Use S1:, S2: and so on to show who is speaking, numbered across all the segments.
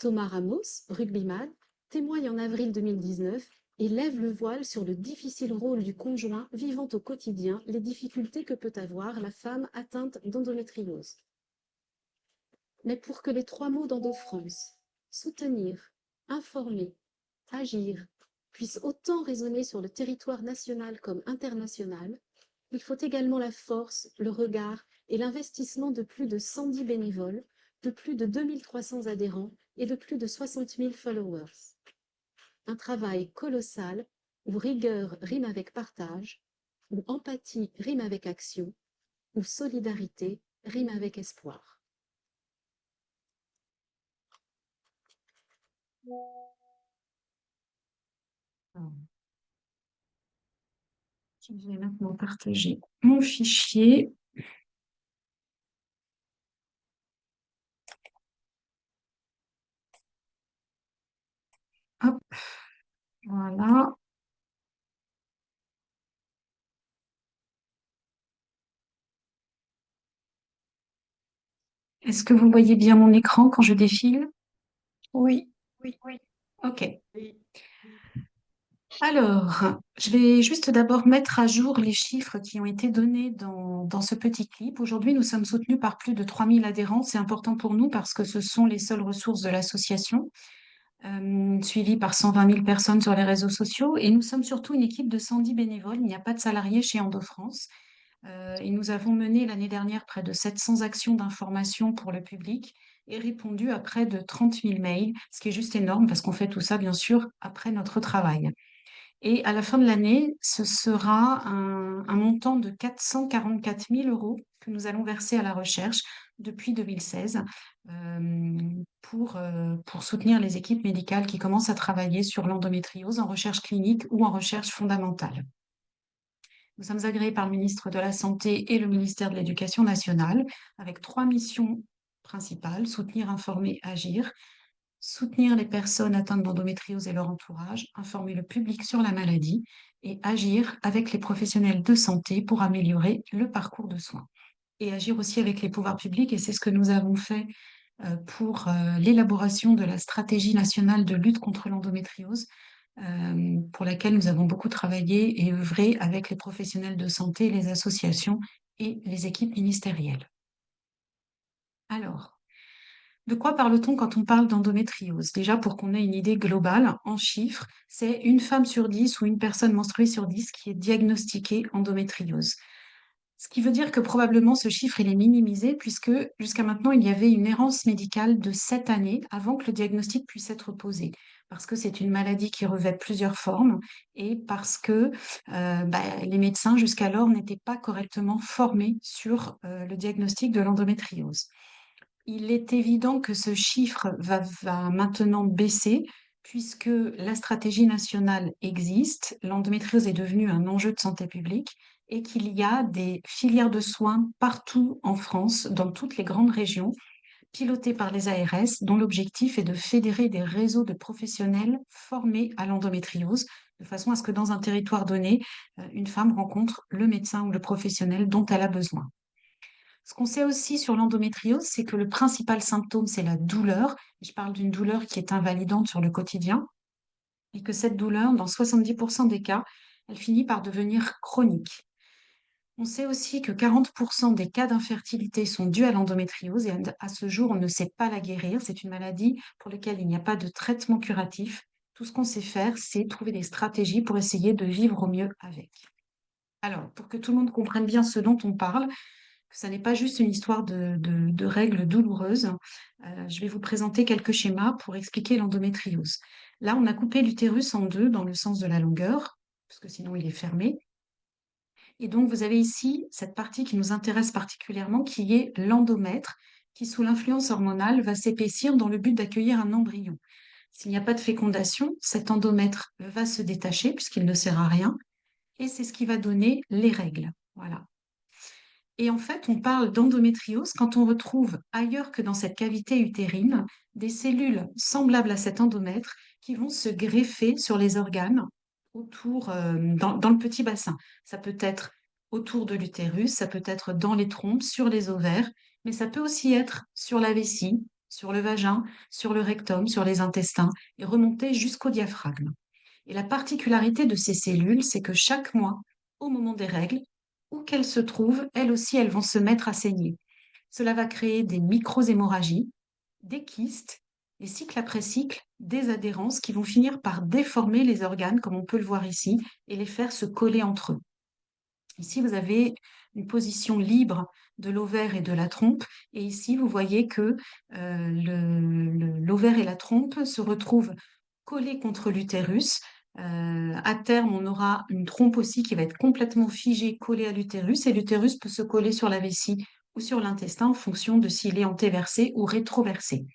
S1: Thomas Ramos, rugbyman, témoigne en avril 2019 et lève le voile sur le difficile rôle du conjoint vivant au quotidien les difficultés que peut avoir la femme atteinte d'endométriose. Mais pour que les trois mots d'Endo-France, soutenir, informer, agir, puissent autant résonner sur le territoire national comme international, il faut également la force, le regard et l'investissement de plus de 110 bénévoles, de plus de 2300 adhérents et de plus de 60 000 followers. Un travail colossal où rigueur rime avec partage, où empathie rime avec action, où solidarité rime avec espoir.
S2: Je vais maintenant partager mon fichier. Hop, voilà. Est-ce que vous voyez bien mon écran quand je défile?
S3: Oui.
S2: Oui. Ok. Alors, je vais juste d'abord mettre à jour les chiffres qui ont été donnés dans ce petit clip. Aujourd'hui, nous sommes soutenus par plus de 3000 adhérents. C'est important pour nous parce que ce sont les seules ressources de l'association, suivies par 120 000 personnes sur les réseaux sociaux. Et nous sommes surtout une équipe de 110 bénévoles. Il n'y a pas de salariés chez Endo-France. Et nous avons mené l'année dernière près de 700 actions d'information pour le public et répondu à près de 30 000 mails, ce qui est juste énorme parce qu'on fait tout ça, bien sûr, après notre travail. Et à la fin de l'année, ce sera un montant de 444 000 euros que nous allons verser à la recherche depuis 2016 pour soutenir les équipes médicales qui commencent à travailler sur l'endométriose en recherche clinique ou en recherche fondamentale. Nous sommes agréés par le ministre de la Santé et le ministère de l'Éducation nationale avec 3 missions principales: soutenir, informer, agir. Soutenir les personnes atteintes d'endométriose et leur entourage, informer le public sur la maladie et agir avec les professionnels de santé pour améliorer le parcours de soins. Et agir aussi avec les pouvoirs publics, et c'est ce que nous avons fait pour l'élaboration de la stratégie nationale de lutte contre l'endométriose, pour laquelle nous avons beaucoup travaillé et œuvré avec les professionnels de santé, les associations et les équipes ministérielles. Alors, de quoi parle-t-on quand on parle d'endométriose? Déjà, pour qu'on ait une idée globale, en chiffres, c'est une femme sur 10 ou une personne menstruée sur 10 qui est diagnostiquée endométriose. Ce qui veut dire que probablement ce chiffre il est minimisé puisque jusqu'à maintenant, il y avait une errance médicale de 7 années avant que le diagnostic puisse être posé. Parce que c'est une maladie qui revêt plusieurs formes et parce que les médecins jusqu'alors n'étaient pas correctement formés sur le diagnostic de l'endométriose. Il est évident que ce chiffre va maintenant baisser puisque la stratégie nationale existe, l'endométriose est devenue un enjeu de santé publique et qu'il y a des filières de soins partout en France, dans toutes les grandes régions, pilotées par les ARS, dont l'objectif est de fédérer des réseaux de professionnels formés à l'endométriose, de façon à ce que dans un territoire donné, une femme rencontre le médecin ou le professionnel dont elle a besoin. Ce qu'on sait aussi sur l'endométriose, c'est que le principal symptôme, c'est la douleur. Je parle d'une douleur qui est invalidante sur le quotidien et que cette douleur, dans 70% des cas, elle finit par devenir chronique. On sait aussi que 40% des cas d'infertilité sont dus à l'endométriose et à ce jour, on ne sait pas la guérir. C'est une maladie pour laquelle il n'y a pas de traitement curatif. Tout ce qu'on sait faire, c'est trouver des stratégies pour essayer de vivre au mieux avec. Alors, pour que tout le monde comprenne bien ce dont on parle, que ça n'est pas juste une histoire de règles douloureuses. Je vais vous présenter quelques schémas pour expliquer l'endométriose. Là, on a coupé l'utérus en deux dans le sens de la longueur, parce que sinon il est fermé. Et donc, vous avez ici cette partie qui nous intéresse particulièrement, qui est l'endomètre, qui, sous l'influence hormonale, va s'épaissir dans le but d'accueillir un embryon. S'il n'y a pas de fécondation, cet endomètre va se détacher puisqu'il ne sert à rien, et c'est ce qui va donner les règles. Voilà. Et en fait, on parle d'endométriose quand on retrouve ailleurs que dans cette cavité utérine des cellules semblables à cet endomètre qui vont se greffer sur les organes autour, dans le petit bassin. Ça peut être autour de l'utérus, ça peut être dans les trompes, sur les ovaires, mais ça peut aussi être sur la vessie, sur le vagin, sur le rectum, sur les intestins et remonter jusqu'au diaphragme. Et la particularité de ces cellules, c'est que chaque mois, au moment des règles, où qu'elles se trouvent, elles aussi, elles vont se mettre à saigner. Cela va créer des micro-hémorragies, des kystes, et cycle après cycle, des adhérences qui vont finir par déformer les organes, comme on peut le voir ici, et les faire se coller entre eux. Ici, vous avez une position libre de l'ovaire et de la trompe. Et ici, vous voyez que l'ovaire et la trompe se retrouvent collés contre l'utérus. À terme, on aura une trompe aussi qui va être complètement figée, collée à l'utérus. Et l'utérus peut se coller sur la vessie ou sur l'intestin en fonction de s'il est antéversé ou rétroversé.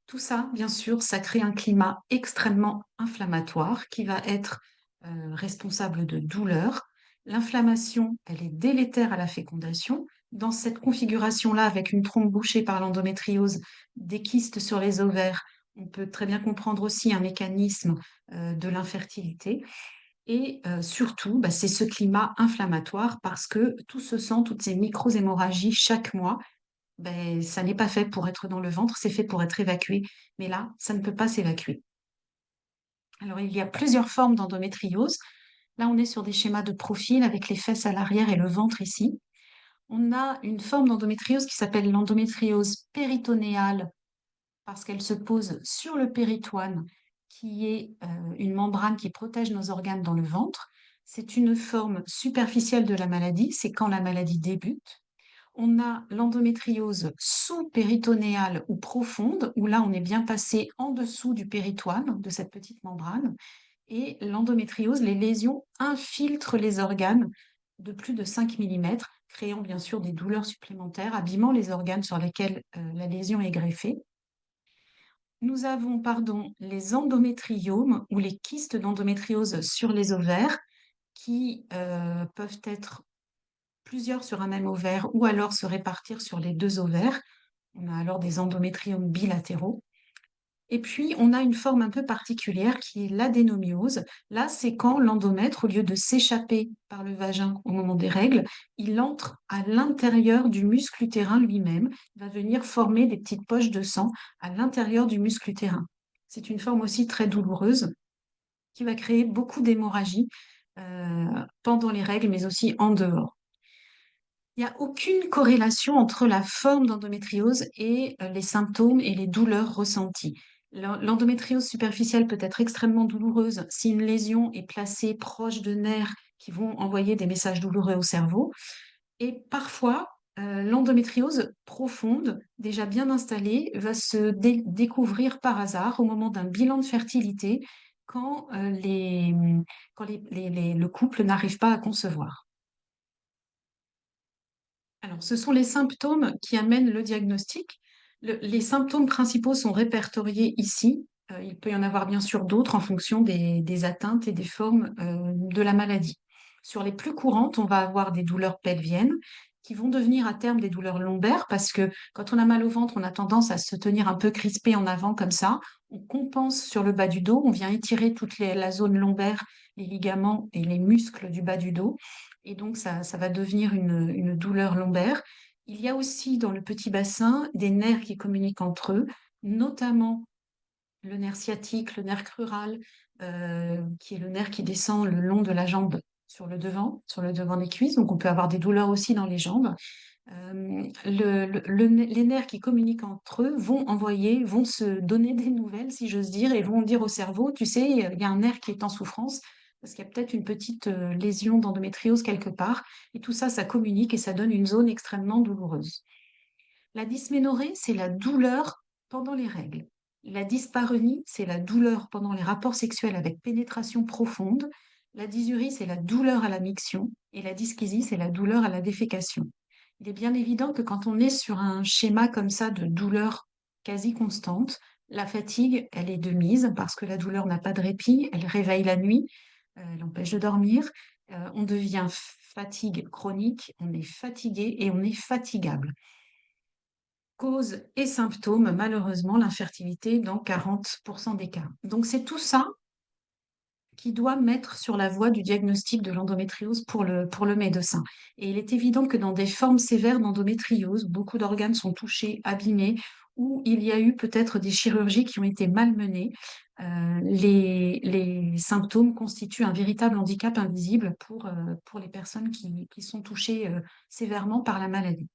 S2: Tout ça, bien sûr, ça crée un climat extrêmement inflammatoire qui va être responsable de douleurs. L'inflammation, elle est délétère à la fécondation. Dans cette configuration-là, avec une trompe bouchée par l'endométriose, des kystes sur les ovaires, on peut très bien comprendre aussi un mécanisme de l'infertilité. Et surtout, bah, c'est ce climat inflammatoire parce que tout se sent, toutes ces micro-hémorragies chaque mois, ben, ça n'est pas fait pour être dans le ventre, c'est fait pour être évacué. Mais là, ça ne peut pas s'évacuer. Alors, il y a plusieurs formes d'endométriose. Là, on est sur des schémas de profil avec les fesses à l'arrière et le ventre ici. On a une forme d'endométriose qui s'appelle l'endométriose péritonéale parce qu'elle se pose sur le péritoine, qui est une membrane qui protège nos organes dans le ventre. C'est une forme superficielle de la maladie, c'est quand la maladie débute. On a l'endométriose sous-péritonéale ou profonde, où là, on est bien passé en dessous du péritoine, de cette petite membrane. Et l'endométriose, les lésions infiltrent les organes de plus de 5 mm, créant bien sûr des douleurs supplémentaires, abîmant les organes sur lesquels la lésion est greffée. Nous avons, pardon, les endométriomes ou les kystes d'endométriose sur les ovaires qui peuvent être plusieurs sur un même ovaire ou alors se répartir sur les deux ovaires. On a alors des endométriomes bilatéraux. Et puis, on a une forme un peu particulière qui est l'adénomiose. Là, c'est quand l'endomètre, au lieu de s'échapper par le vagin au moment des règles, il entre à l'intérieur du muscle utérin lui-même. Il va venir former des petites poches de sang à l'intérieur du muscle utérin. C'est une forme aussi très douloureuse qui va créer beaucoup d'hémorragie pendant les règles, mais aussi en dehors. Il n'y a aucune corrélation entre la forme d'endométriose et les symptômes et les douleurs ressenties. L'endométriose superficielle peut être extrêmement douloureuse si une lésion est placée proche de nerfs qui vont envoyer des messages douloureux au cerveau. Et parfois, l'endométriose profonde, déjà bien installée, va se découvrir par hasard au moment d'un bilan de fertilité quand, le couple n'arrive pas à concevoir. Alors, ce sont les symptômes qui amènent le diagnostic. Les symptômes principaux sont répertoriés ici. Il peut y en avoir bien sûr d'autres en fonction des atteintes et des formes de la maladie. Sur les plus courantes, on va avoir des douleurs pelviennes qui vont devenir à terme des douleurs lombaires parce que quand on a mal au ventre, on a tendance à se tenir un peu crispé en avant comme ça. On compense sur le bas du dos, on vient étirer toute la zone lombaire, les ligaments et les muscles du bas du dos. Et donc, ça va devenir une douleur lombaire. Il y a aussi dans le petit bassin des nerfs qui communiquent entre eux, notamment le nerf sciatique, le nerf crural, qui est le nerf qui descend le long de la jambe sur le devant des cuisses. Donc, on peut avoir des douleurs aussi dans les jambes. Les nerfs qui communiquent entre eux vont se donner des nouvelles, si j'ose dire, et vont dire au cerveau, tu sais, il y a un nerf qui est en souffrance, parce qu'il y a peut-être une petite lésion d'endométriose quelque part, et tout ça, ça communique et ça donne une zone extrêmement douloureuse. La dysménorrhée, c'est la douleur pendant les règles. La dyspareunie, c'est la douleur pendant les rapports sexuels avec pénétration profonde. La dysurie, c'est la douleur à la miction. Et la dyschésie, c'est la douleur à la défécation. Il est bien évident que quand on est sur un schéma comme ça de douleur quasi constante, la fatigue, elle est de mise parce que la douleur n'a pas de répit, elle réveille la nuit, elle empêche de dormir. On devient fatigue chronique, on est fatigué et on est fatigable. Cause et symptômes, malheureusement, l'infertilité dans 40% des cas. Donc c'est tout ça qui doit mettre sur la voie du diagnostic de l'endométriose pour le médecin. Et il est évident que dans des formes sévères d'endométriose, beaucoup d'organes sont touchés, abîmés, où il y a eu peut-être des chirurgies qui ont été malmenées. Les symptômes constituent un véritable handicap invisible pour les personnes qui sont touchées sévèrement par la maladie.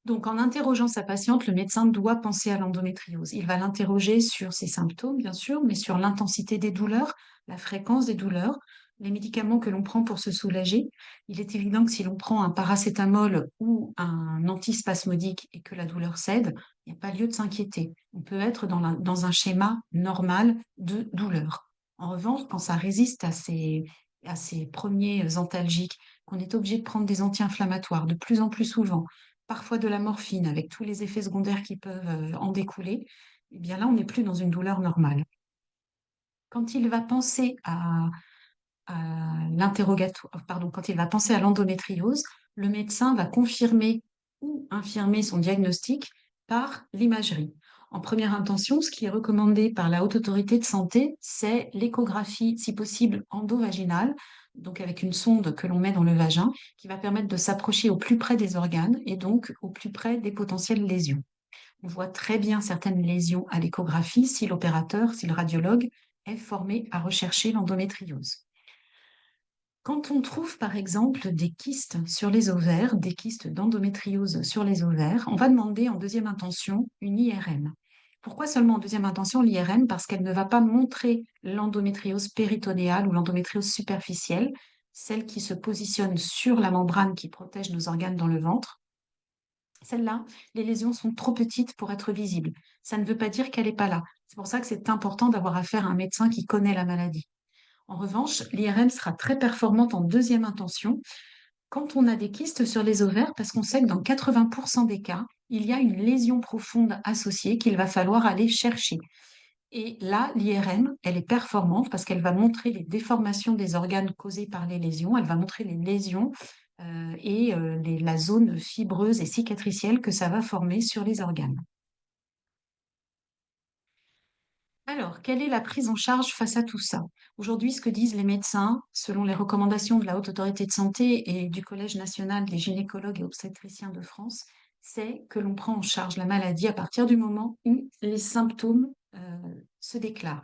S2: Donc, en interrogeant sa patiente, le médecin doit penser à l'endométriose. Il va l'interroger sur ses symptômes, bien sûr, mais sur l'intensité des douleurs, la fréquence des douleurs, les médicaments que l'on prend pour se soulager. Il est évident que si l'on prend un paracétamol ou un antispasmodique et que la douleur cède, il n'y a pas lieu de s'inquiéter. On peut être dans un schéma normal de douleur. En revanche, quand ça résiste à ces premiers antalgiques, qu'on est obligé de prendre des anti-inflammatoires de plus en plus souvent, parfois de la morphine avec tous les effets secondaires qui peuvent en découler, eh bien là, on n'est plus dans une douleur normale. Quand il va penser à l'interrogatoire, pardon, quand il va penser à l'endométriose, le médecin va confirmer ou infirmer son diagnostic par l'imagerie. En première intention, ce qui est recommandé par la Haute Autorité de Santé, c'est l'échographie, si possible, endovaginale, donc avec une sonde que l'on met dans le vagin, qui va permettre de s'approcher au plus près des organes et donc au plus près des potentielles lésions. On voit très bien certaines lésions à l'échographie si l'opérateur, si le radiologue est formé à rechercher l'endométriose. Quand on trouve par exemple des kystes sur les ovaires, des kystes d'endométriose sur les ovaires, on va demander en deuxième intention une IRM. Pourquoi seulement en deuxième intention l'IRM? Parce qu'elle ne va pas montrer l'endométriose péritonéale ou l'endométriose superficielle, celle qui se positionne sur la membrane qui protège nos organes dans le ventre. Celle-là, les lésions sont trop petites pour être visibles. Ça ne veut pas dire qu'elle n'est pas là. C'est pour ça que c'est important d'avoir affaire à un médecin qui connaît la maladie. En revanche, l'IRM sera très performante en deuxième intention quand on a des kystes sur les ovaires, parce qu'on sait que dans 80% des cas, il y a une lésion profonde associée qu'il va falloir aller chercher. Et là, l'IRM, elle est performante parce qu'elle va montrer les déformations des organes causées par les lésions, elle va montrer les lésions la zone fibreuse et cicatricielle que ça va former sur les organes. Alors, quelle est la prise en charge face à tout ça? Aujourd'hui, ce que disent les médecins, selon les recommandations de la Haute Autorité de Santé et du Collège national des gynécologues et obstétriciens de France, c'est que l'on prend en charge la maladie à partir du moment où les symptômes se déclarent.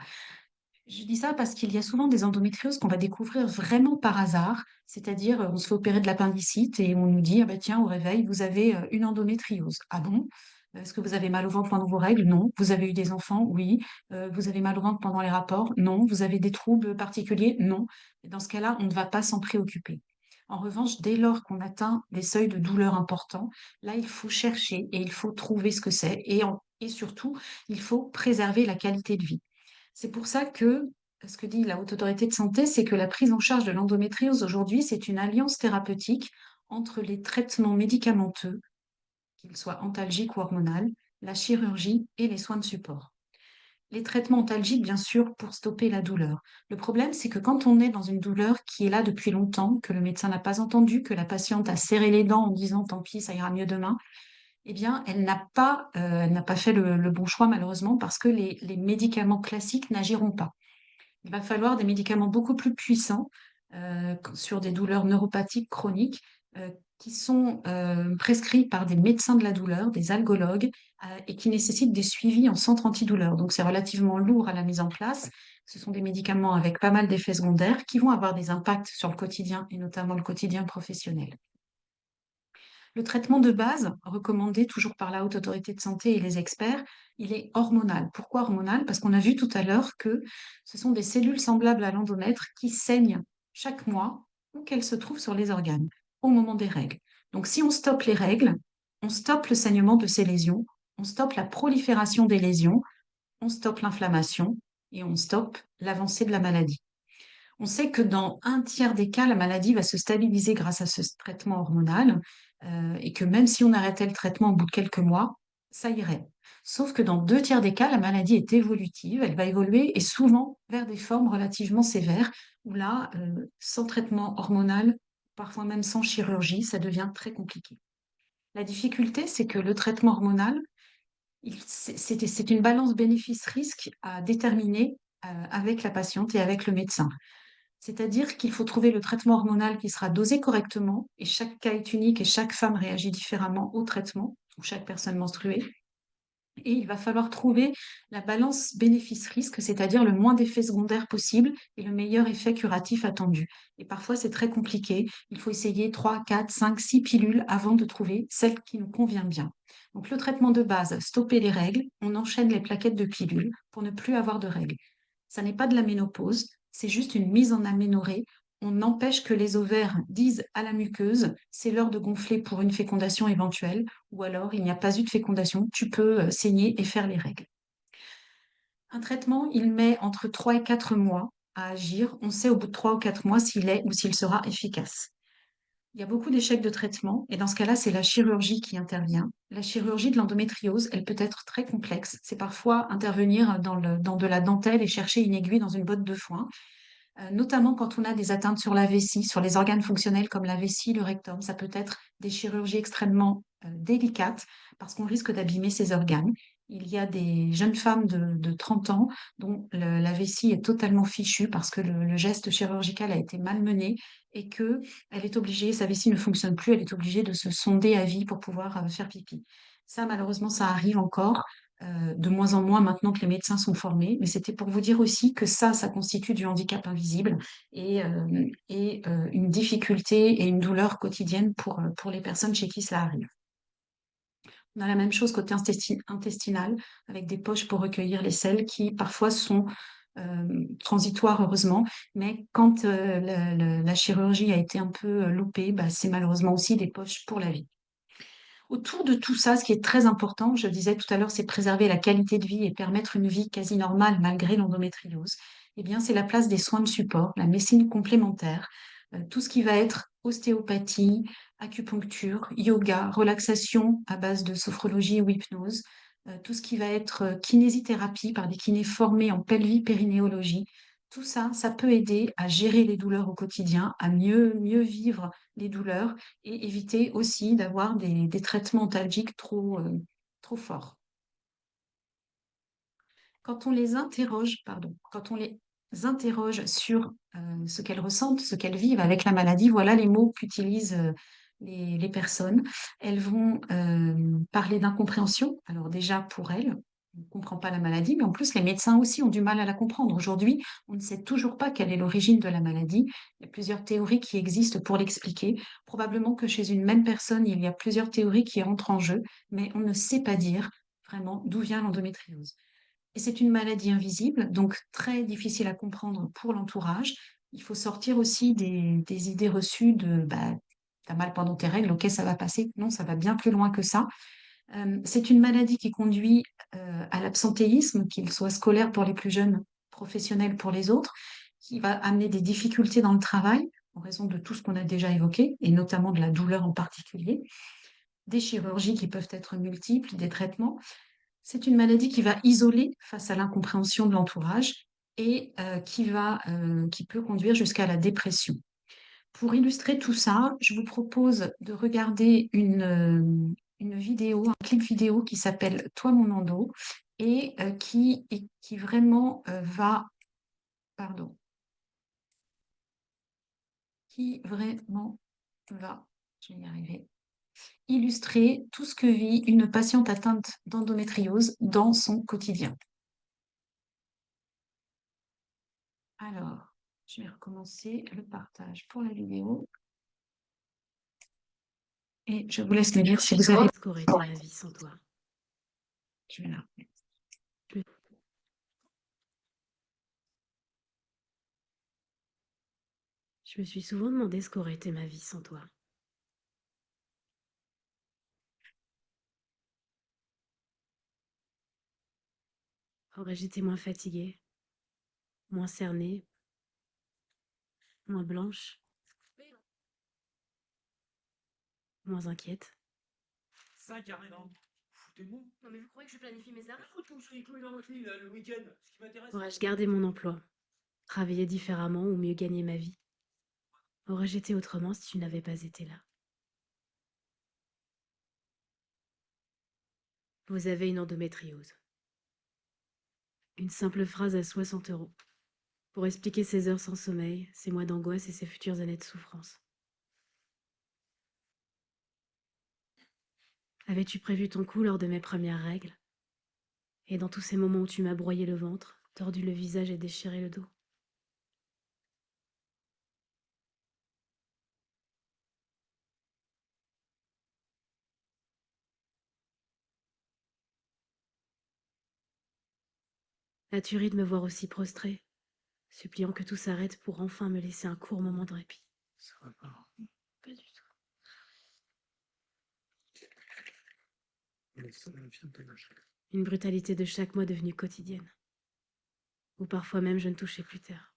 S2: Je dis ça parce qu'il y a souvent des endométrioses qu'on va découvrir vraiment par hasard, c'est-à-dire on se fait opérer de l'appendicite et on nous dit, ah ben tiens, au réveil, vous avez une endométriose. Ah bon? Est-ce que vous avez mal au ventre pendant vos règles? Non. Vous avez eu des enfants? Oui. Vous avez mal au ventre pendant les rapports? Non. Vous avez des troubles particuliers? Non. Et dans ce cas-là, on ne va pas s'en préoccuper. En revanche, dès lors qu'on atteint des seuils de douleur importants, là, il faut chercher et il faut trouver ce que c'est et surtout, il faut préserver la qualité de vie. C'est pour ça que ce que dit la Haute Autorité de Santé, c'est que la prise en charge de l'endométriose aujourd'hui, c'est une alliance thérapeutique entre les traitements médicamenteux, qu'ils soient antalgiques ou hormonaux, la chirurgie et les soins de support. Les traitements antalgiques, bien sûr, pour stopper la douleur. Le problème, c'est que quand on est dans une douleur qui est là depuis longtemps, que le médecin n'a pas entendu, que la patiente a serré les dents en disant tant pis, ça ira mieux demain, eh bien, elle n'a pas fait le bon choix, malheureusement, parce que les médicaments classiques n'agiront pas. Il va falloir des médicaments beaucoup plus puissants sur des douleurs neuropathiques chroniques qui sont prescrits par des médecins de la douleur, des algologues, et qui nécessitent des suivis en centre antidouleur. Donc, c'est relativement lourd à la mise en place. Ce sont des médicaments avec pas mal d'effets secondaires qui vont avoir des impacts sur le quotidien et notamment le quotidien professionnel. Le traitement de base, recommandé toujours par la Haute Autorité de Santé et les experts, il est hormonal. Pourquoi hormonal? Parce qu'on a vu tout à l'heure que ce sont des cellules semblables à l'endomètre qui saignent chaque mois ou qu'elles se trouvent sur les organes au moment des règles. Donc si on stoppe les règles, on stoppe le saignement de ces lésions, on stoppe la prolifération des lésions, on stoppe l'inflammation et on stoppe l'avancée de la maladie. On sait que dans un tiers des cas, la maladie va se stabiliser grâce à ce traitement hormonal et que même si on arrêtait le traitement au bout de quelques mois, ça irait. Sauf que dans deux tiers des cas, la maladie est évolutive, elle va évoluer et souvent vers des formes relativement sévères où là, sans traitement hormonal, parfois même sans chirurgie, ça devient très compliqué. La difficulté, c'est que le traitement hormonal, c'est une balance bénéfice-risque à déterminer avec la patiente et avec le médecin. C'est-à-dire qu'il faut trouver le traitement hormonal qui sera dosé correctement, et chaque cas est unique et chaque femme réagit différemment au traitement, ou chaque personne menstruée. Et il va falloir trouver la balance bénéfice-risque, c'est-à-dire le moins d'effets secondaires possible et le meilleur effet curatif attendu. Et parfois, c'est très compliqué. Il faut essayer 3, 4, 5, 6 pilules avant de trouver celle qui nous convient bien. Donc, le traitement de base, stopper les règles, on enchaîne les plaquettes de pilules pour ne plus avoir de règles. Ça n'est pas de la ménopause, c'est juste une mise en aménorrhée. On empêche que les ovaires disent à la muqueuse, c'est l'heure de gonfler pour une fécondation éventuelle, ou alors il n'y a pas eu de fécondation, tu peux saigner et faire les règles. Un traitement, il met entre 3 et 4 mois à agir. On sait au bout de 3 ou 4 mois s'il est ou s'il sera efficace. Il y a beaucoup d'échecs de traitement et dans ce cas-là, c'est la chirurgie qui intervient. La chirurgie de l'endométriose, elle peut être très complexe. C'est parfois intervenir dans de la dentelle et chercher une aiguille dans une botte de foin, notamment quand on a des atteintes sur la vessie, sur les organes fonctionnels comme la vessie, le rectum. Ça peut être des chirurgies extrêmement délicates parce qu'on risque d'abîmer ces organes. Il y a des jeunes femmes de 30 ans dont la vessie est totalement fichue parce que le geste chirurgical a été mal mené et que elle est obligée, sa vessie ne fonctionne plus, elle est obligée de se sonder à vie pour pouvoir faire pipi. Ça, malheureusement, ça arrive encore de moins en moins maintenant que les médecins sont formés, mais c'était pour vous dire aussi que ça constitue du handicap invisible et une difficulté et une douleur quotidienne pour les personnes chez qui ça arrive. On a la même chose côté intestinal, avec des poches pour recueillir les selles qui parfois sont transitoires, heureusement, mais quand la chirurgie a été un peu loupée, bah, c'est malheureusement aussi des poches pour la vie. Autour de tout ça, ce qui est très important, je le disais tout à l'heure, c'est préserver la qualité de vie et permettre une vie quasi normale malgré l'endométriose. Eh bien, c'est la place des soins de support, la médecine complémentaire, tout ce qui va être ostéopathie, acupuncture, yoga, relaxation à base de sophrologie ou hypnose, tout ce qui va être kinésithérapie par des kinés formés en pelvie-périnéologie. Tout ça, ça peut aider à gérer les douleurs au quotidien, à mieux vivre les douleurs et éviter aussi d'avoir des traitements antalgiques trop forts. Quand on les interroge, pardon, quand on les interroge sur ce qu'elles ressentent, ce qu'elles vivent avec la maladie, voilà les mots qu'utilisent les personnes. Elles vont parler d'incompréhension. Alors déjà pour elles, on ne comprend pas la maladie, mais en plus les médecins aussi ont du mal à la comprendre. Aujourd'hui, on ne sait toujours pas quelle est l'origine de la maladie. Il y a plusieurs théories qui existent pour l'expliquer. Probablement que chez une même personne, il y a plusieurs théories qui entrent en jeu, mais on ne sait pas dire vraiment d'où vient l'endométriose. Et c'est une maladie invisible, donc très difficile à comprendre pour l'entourage. Il faut sortir aussi des idées reçues de bah, t'as mal pendant tes règles, ok, ça va passer. Non, ça va bien plus loin que ça. C'est une maladie qui conduit à l'absentéisme, qu'il soit scolaire pour les plus jeunes, professionnel pour les autres, qui va amener des difficultés dans le travail en raison de tout ce qu'on a déjà évoqué, et notamment de la douleur en particulier, des chirurgies qui peuvent être multiples, des traitements. C'est une maladie qui va isoler face à l'incompréhension de l'entourage et qui peut conduire jusqu'à la dépression. Pour illustrer tout ça, je vous propose de regarder une vidéo, un clip vidéo qui s'appelle Toi mon endo et qui vraiment pardon, qui vraiment va, je vais y arriver, illustrer tout ce que vit une patiente atteinte d'endométriose dans son quotidien. Alors, je vais recommencer le partage pour la vidéo et je vous laisse me dire si vous avez...
S1: Qu'est-ce qu'aurait été ma vie sans toi?
S2: Je vais la remettre.
S1: Je me je me suis souvent demandé ce qu'aurait été ma vie sans toi. Aurais-je été moins fatiguée, moins cernée, moins blanche, moins inquiète?
S3: Ça, carrément. Foutez-moi.
S1: Non mais vous croyez que je planifie mes heures?
S3: Foutre que les clous dans votre lit, là, le week-end. Ce qui m'intéresse,
S1: Aurais-je gardé mon emploi, travaillé différemment ou mieux gagné ma vie? Aurais-je été autrement si tu n'avais pas été là? Vous avez une endométriose. Une simple phrase à 60 € pour expliquer ces heures sans sommeil, ces mois d'angoisse et ces futures années de souffrance. Avais-tu prévu ton coup lors de mes premières règles? Et dans tous ces moments où tu m'as broyé le ventre, tordu le visage et déchiré le dos? As-tu ri de me voir aussi prostrée, suppliant que tout s'arrête pour enfin me laisser un court moment de répit?
S3: Ça va pas.
S1: Pas du tout.
S3: Mais ça vient de lâcher.
S1: Une brutalité de chaque mois devenue quotidienne, où parfois même je ne touchais plus terre.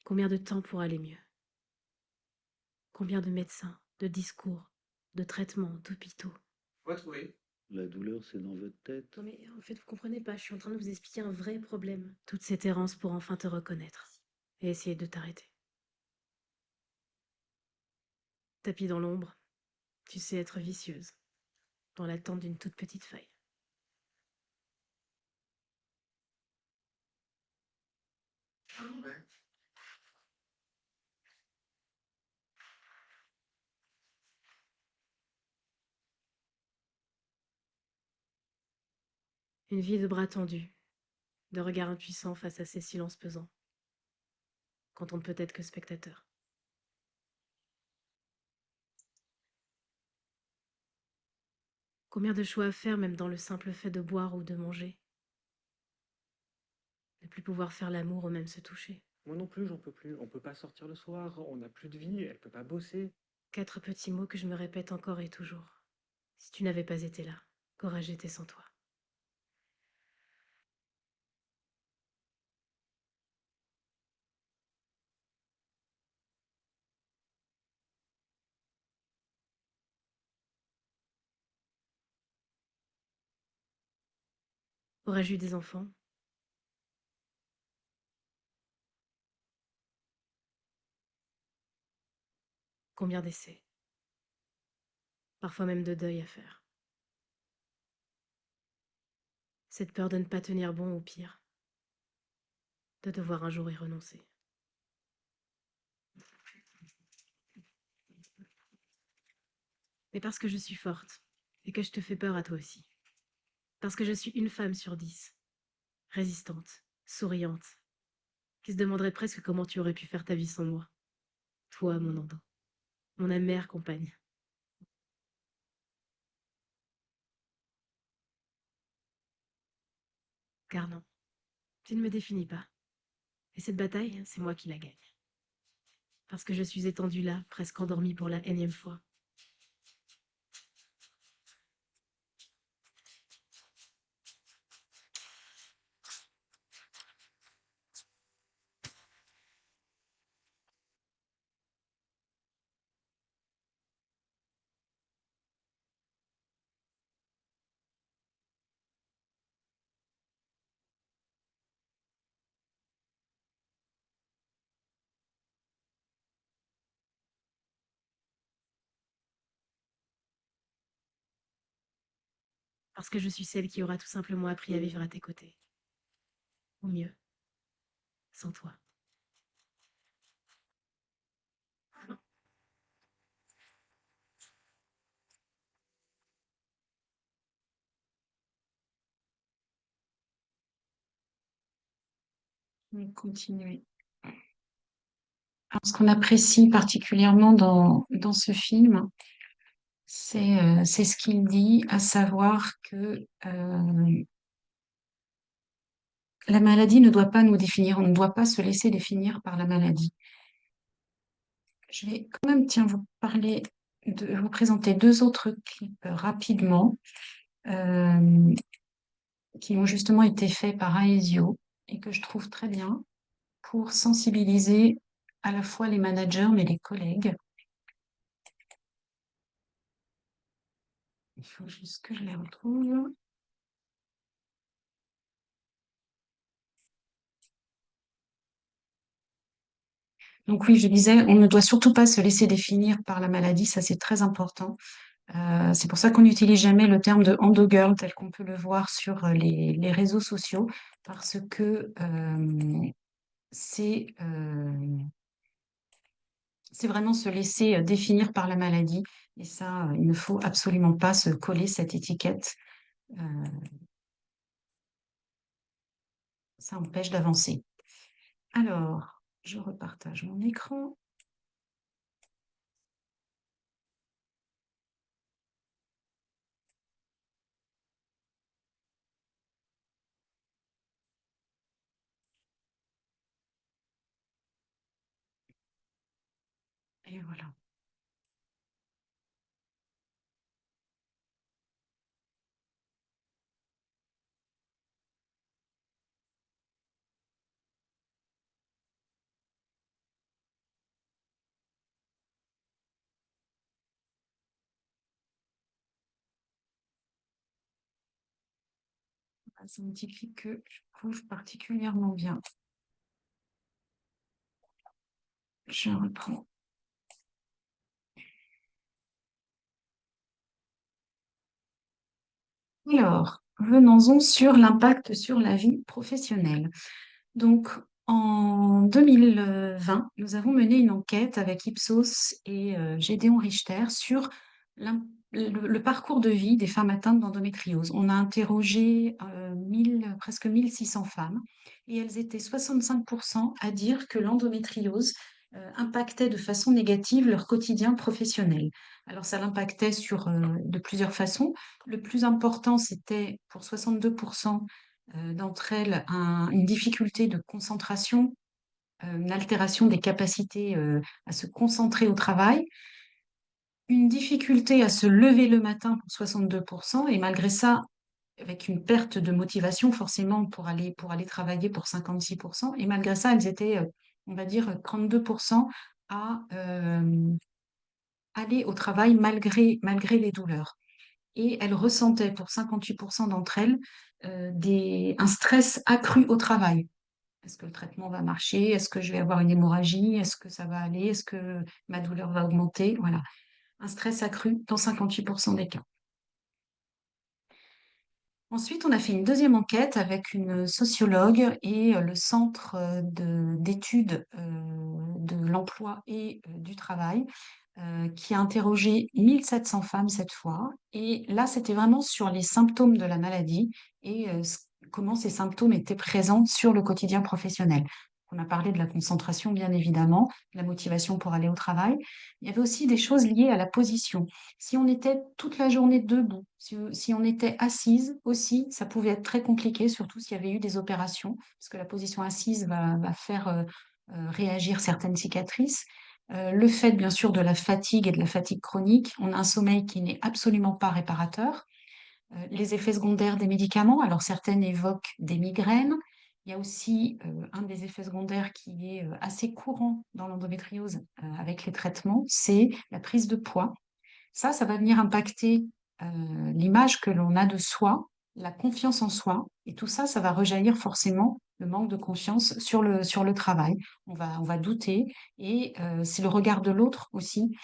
S1: Combien de temps pour aller mieux? Combien de médecins, de discours, de traitements, d'hôpitaux?
S3: Faut trouver.
S4: La douleur, c'est dans votre tête.
S1: Non mais en fait, vous comprenez pas, je suis en train de vous expliquer un vrai problème. Toute cette errance pour enfin te reconnaître et essayer de t'arrêter. Tapis dans l'ombre, tu sais être vicieuse, dans l'attente d'une toute petite faille. Une vie de bras tendus, de regards impuissants face à ces silences pesants, quand on ne peut être que spectateur. Combien de choix à faire même dans le simple fait de boire ou de manger? Ne plus pouvoir faire l'amour ou même se toucher.
S3: Moi non plus, j'en peux plus. On peut pas sortir le soir, on n'a plus de vie, elle peut pas bosser.
S1: 4 petits mots que je me répète encore et toujours. Si tu n'avais pas été là, qu'aurais-je été sans toi? Aurais-je eu des enfants? Combien d'essais? Parfois même de deuil à faire. Cette peur de ne pas tenir bon ou pire, de devoir un jour y renoncer. Mais parce que je suis forte et que je te fais peur à toi aussi. Parce que je suis une femme sur 10, résistante, souriante, qui se demanderait presque comment tu aurais pu faire ta vie sans moi. Toi, mon Andon, mon amère compagne. Car non, tu ne me définis pas. Et cette bataille, c'est moi qui la gagne. Parce que je suis étendue là, presque endormie pour la énième fois. Parce que je suis celle qui aura tout simplement appris à vivre à tes côtés. Ou mieux, sans toi.
S2: Je vais continuer. Alors, ce qu'on apprécie particulièrement dans ce film, c'est ce qu'il dit, à savoir que la maladie ne doit pas nous définir, on ne doit pas se laisser définir par la maladie. Je vais quand même, tiens, vous présenter deux autres clips rapidement, euh, qui ont justement été faits par Aesio et que je trouve très bien pour sensibiliser à la fois les managers mais les collègues. Il faut juste que je les retrouve. Donc oui, je disais, on ne doit surtout pas se laisser définir par la maladie, ça c'est très important. C'est pour ça qu'on n'utilise jamais le terme de endo-girl tel qu'on peut le voir sur les réseaux sociaux, parce que c'est c'est vraiment se laisser définir par la maladie. Et ça, il ne faut absolument pas se coller cette étiquette. Euh, Ça empêche d'avancer. Alors, je repartage mon écran. Et voilà. Ça me dit que je trouve particulièrement bien. Je reprends. Alors, venons-en sur l'impact sur la vie professionnelle. Donc, en 2020, nous avons mené une enquête avec Ipsos et Gédéon Richter sur le parcours de vie des femmes atteintes d'endométriose. On a interrogé presque 1600 femmes et elles étaient 65% à dire que l'endométriose impactait de façon négative leur quotidien professionnel. Alors, ça l'impactait de plusieurs façons. Le plus important, c'était pour 62% d'entre elles une difficulté de concentration, une altération des capacités à se concentrer au travail, une difficulté à se lever le matin pour 62%, et malgré ça, avec une perte de motivation forcément pour aller travailler pour 56%, et malgré ça, elles étaient, on va dire, 32% à aller au travail malgré les douleurs. Et elles ressentaient pour 58% d'entre elles un stress accru au travail. Est-ce que le traitement va marcher? Est-ce que je vais avoir une hémorragie? Est-ce que ça va aller? Est-ce que ma douleur va augmenter? Voilà, un stress accru dans 58% des cas. Ensuite, on a fait une deuxième enquête avec une sociologue et le Centre d'études de l'emploi et du travail qui a interrogé 1700 femmes cette fois. Et là, c'était vraiment sur les symptômes de la maladie et comment ces symptômes étaient présents sur le quotidien professionnel. On a parlé de la concentration, bien évidemment, de la motivation pour aller au travail. Il y avait aussi des choses liées à la position. Si on était toute la journée debout, si on était assise aussi, ça pouvait être très compliqué, surtout s'il y avait eu des opérations, parce que la position assise va faire réagir certaines cicatrices. Le fait, bien sûr, de la fatigue et de la fatigue chronique. On a un sommeil qui n'est absolument pas réparateur. Les effets secondaires des médicaments. Alors, certaines évoquent des migraines. Il y a aussi un des effets secondaires qui est assez courant dans l'endométriose avec les traitements, c'est la prise de poids. Ça va venir impacter l'image que l'on a de soi, la confiance en soi, et tout ça, ça va rejaillir forcément le manque de confiance sur le travail. On va douter, et c'est le regard de l'autre aussi,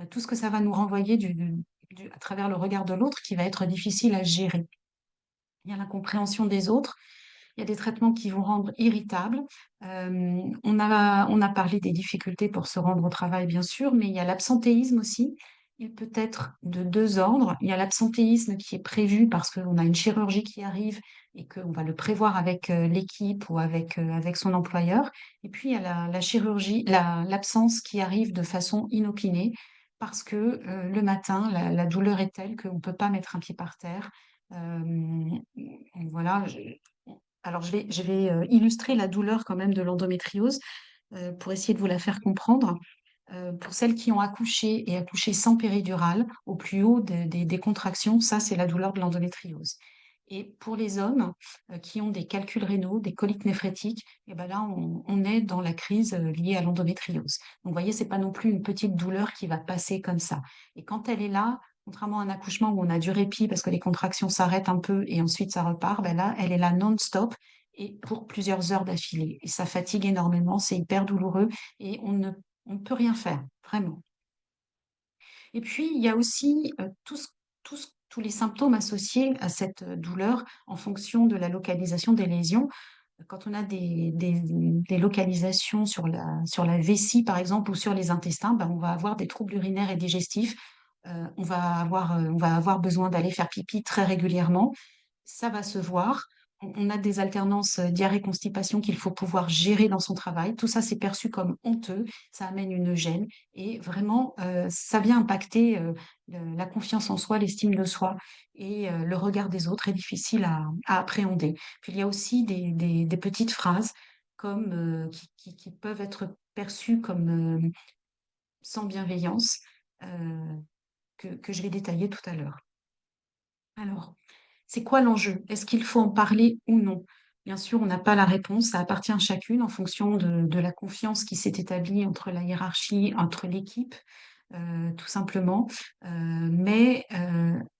S2: tout ce que ça va nous renvoyer à travers le regard de l'autre qui va être difficile à gérer. Il y a l'incompréhension des autres, il y a des traitements qui vont rendre irritable. On a parlé des difficultés pour se rendre au travail, bien sûr, mais il y a l'absentéisme aussi. Il peut être de deux ordres. Il y a l'absentéisme qui est prévu parce qu'on a une chirurgie qui arrive et qu'on va le prévoir avec l'équipe ou avec son employeur. Et puis, il y a la chirurgie, l'absence qui arrive de façon inopinée parce que le matin, la douleur est telle qu'on ne peut pas mettre un pied par terre. Euh, voilà, alors, je vais illustrer la douleur quand même de l'endométriose pour essayer de vous la faire comprendre. Pour celles qui ont accouché et accouché sans péridurale, au plus haut des contractions, ça, c'est la douleur de l'endométriose. Et pour les hommes qui ont des calculs rénaux, des coliques néphrétiques, et ben là, on est dans la crise liée à l'endométriose. Donc, vous voyez, c'est pas non plus une petite douleur qui va passer comme ça. Et quand elle est là, contrairement à un accouchement où on a du répit parce que les contractions s'arrêtent un peu et ensuite ça repart, ben là, elle est là non-stop et pour plusieurs heures d'affilée. Et ça fatigue énormément, c'est hyper douloureux et on ne peut rien faire, vraiment. Et puis, il y a aussi tous les symptômes associés à cette douleur en fonction de la localisation des lésions. Quand on a des localisations sur la vessie, par exemple, ou sur les intestins, ben, on va avoir des troubles urinaires et digestifs. On va avoir besoin d'aller faire pipi très régulièrement. Ça va se voir. On a des alternances diarrhée-constipation qu'il faut pouvoir gérer dans son travail. Tout ça, c'est perçu comme honteux. Ça amène une gêne. Et vraiment, ça vient impacter la confiance en soi, l'estime de soi et le regard des autres est difficile à appréhender. Puis il y a aussi des petites phrases comme, qui peuvent être perçues comme sans bienveillance, euh, que je vais détailler tout à l'heure. Alors, c'est quoi l'enjeu? Est-ce qu'il faut en parler ou non? Bien sûr, on n'a pas la réponse, ça appartient à chacune en fonction de la confiance qui s'est établie entre la hiérarchie, entre l'équipe, tout simplement. Mais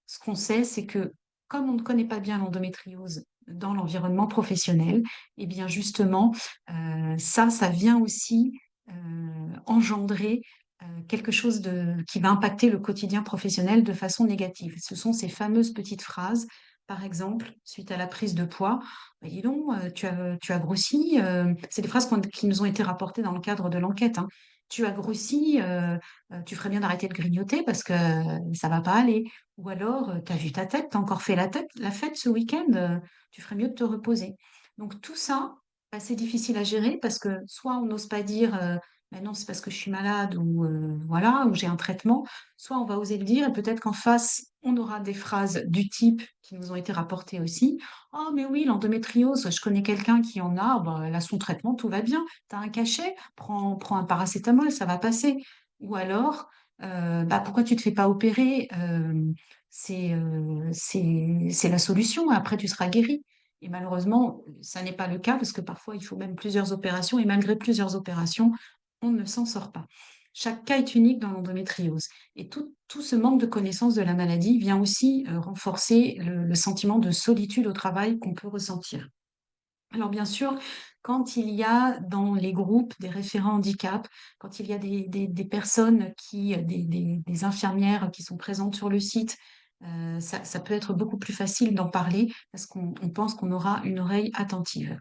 S2: ce qu'on sait, c'est que comme on ne connaît pas bien l'endométriose dans l'environnement professionnel, et bien justement, ça vient aussi engendrer quelque chose qui va impacter le quotidien professionnel de façon négative. Ce sont ces fameuses petites phrases, par exemple, suite à la prise de poids, bah, dis donc, tu as grossi. C'est des phrases qui nous ont été rapportées dans le cadre de l'enquête, hein. Tu as grossi, tu ferais bien d'arrêter de grignoter parce que ça va pas aller. Ou alors, tu as vu ta tête, tu as encore fait la fête ce week-end, tu ferais mieux de te reposer. Donc tout ça, bah, c'est difficile à gérer parce que soit on n'ose pas dire mais non, c'est parce que je suis malade ou voilà, ou j'ai un traitement, soit on va oser le dire et peut-être qu'en face, on aura des phrases du type qui nous ont été rapportées aussi. Oh, mais oui, l'endométriose, je connais quelqu'un qui en a, bah, elle a son traitement, tout va bien. Tu as un cachet, prends un paracétamol, ça va passer. Ou alors, bah, pourquoi tu ne te fais pas opérer? C'est la solution, après tu seras guéri. Et malheureusement, ça n'est pas le cas parce que parfois il faut même plusieurs opérations et malgré plusieurs opérations, on ne s'en sort pas. Chaque cas est unique dans l'endométriose. Et tout ce manque de connaissance de la maladie vient aussi renforcer le sentiment de solitude au travail qu'on peut ressentir. Alors bien sûr, quand il y a dans les groupes des référents handicap, quand il y a des personnes des infirmières qui sont présentes sur le site, ça peut être beaucoup plus facile d'en parler parce qu'on pense qu'on aura une oreille attentive.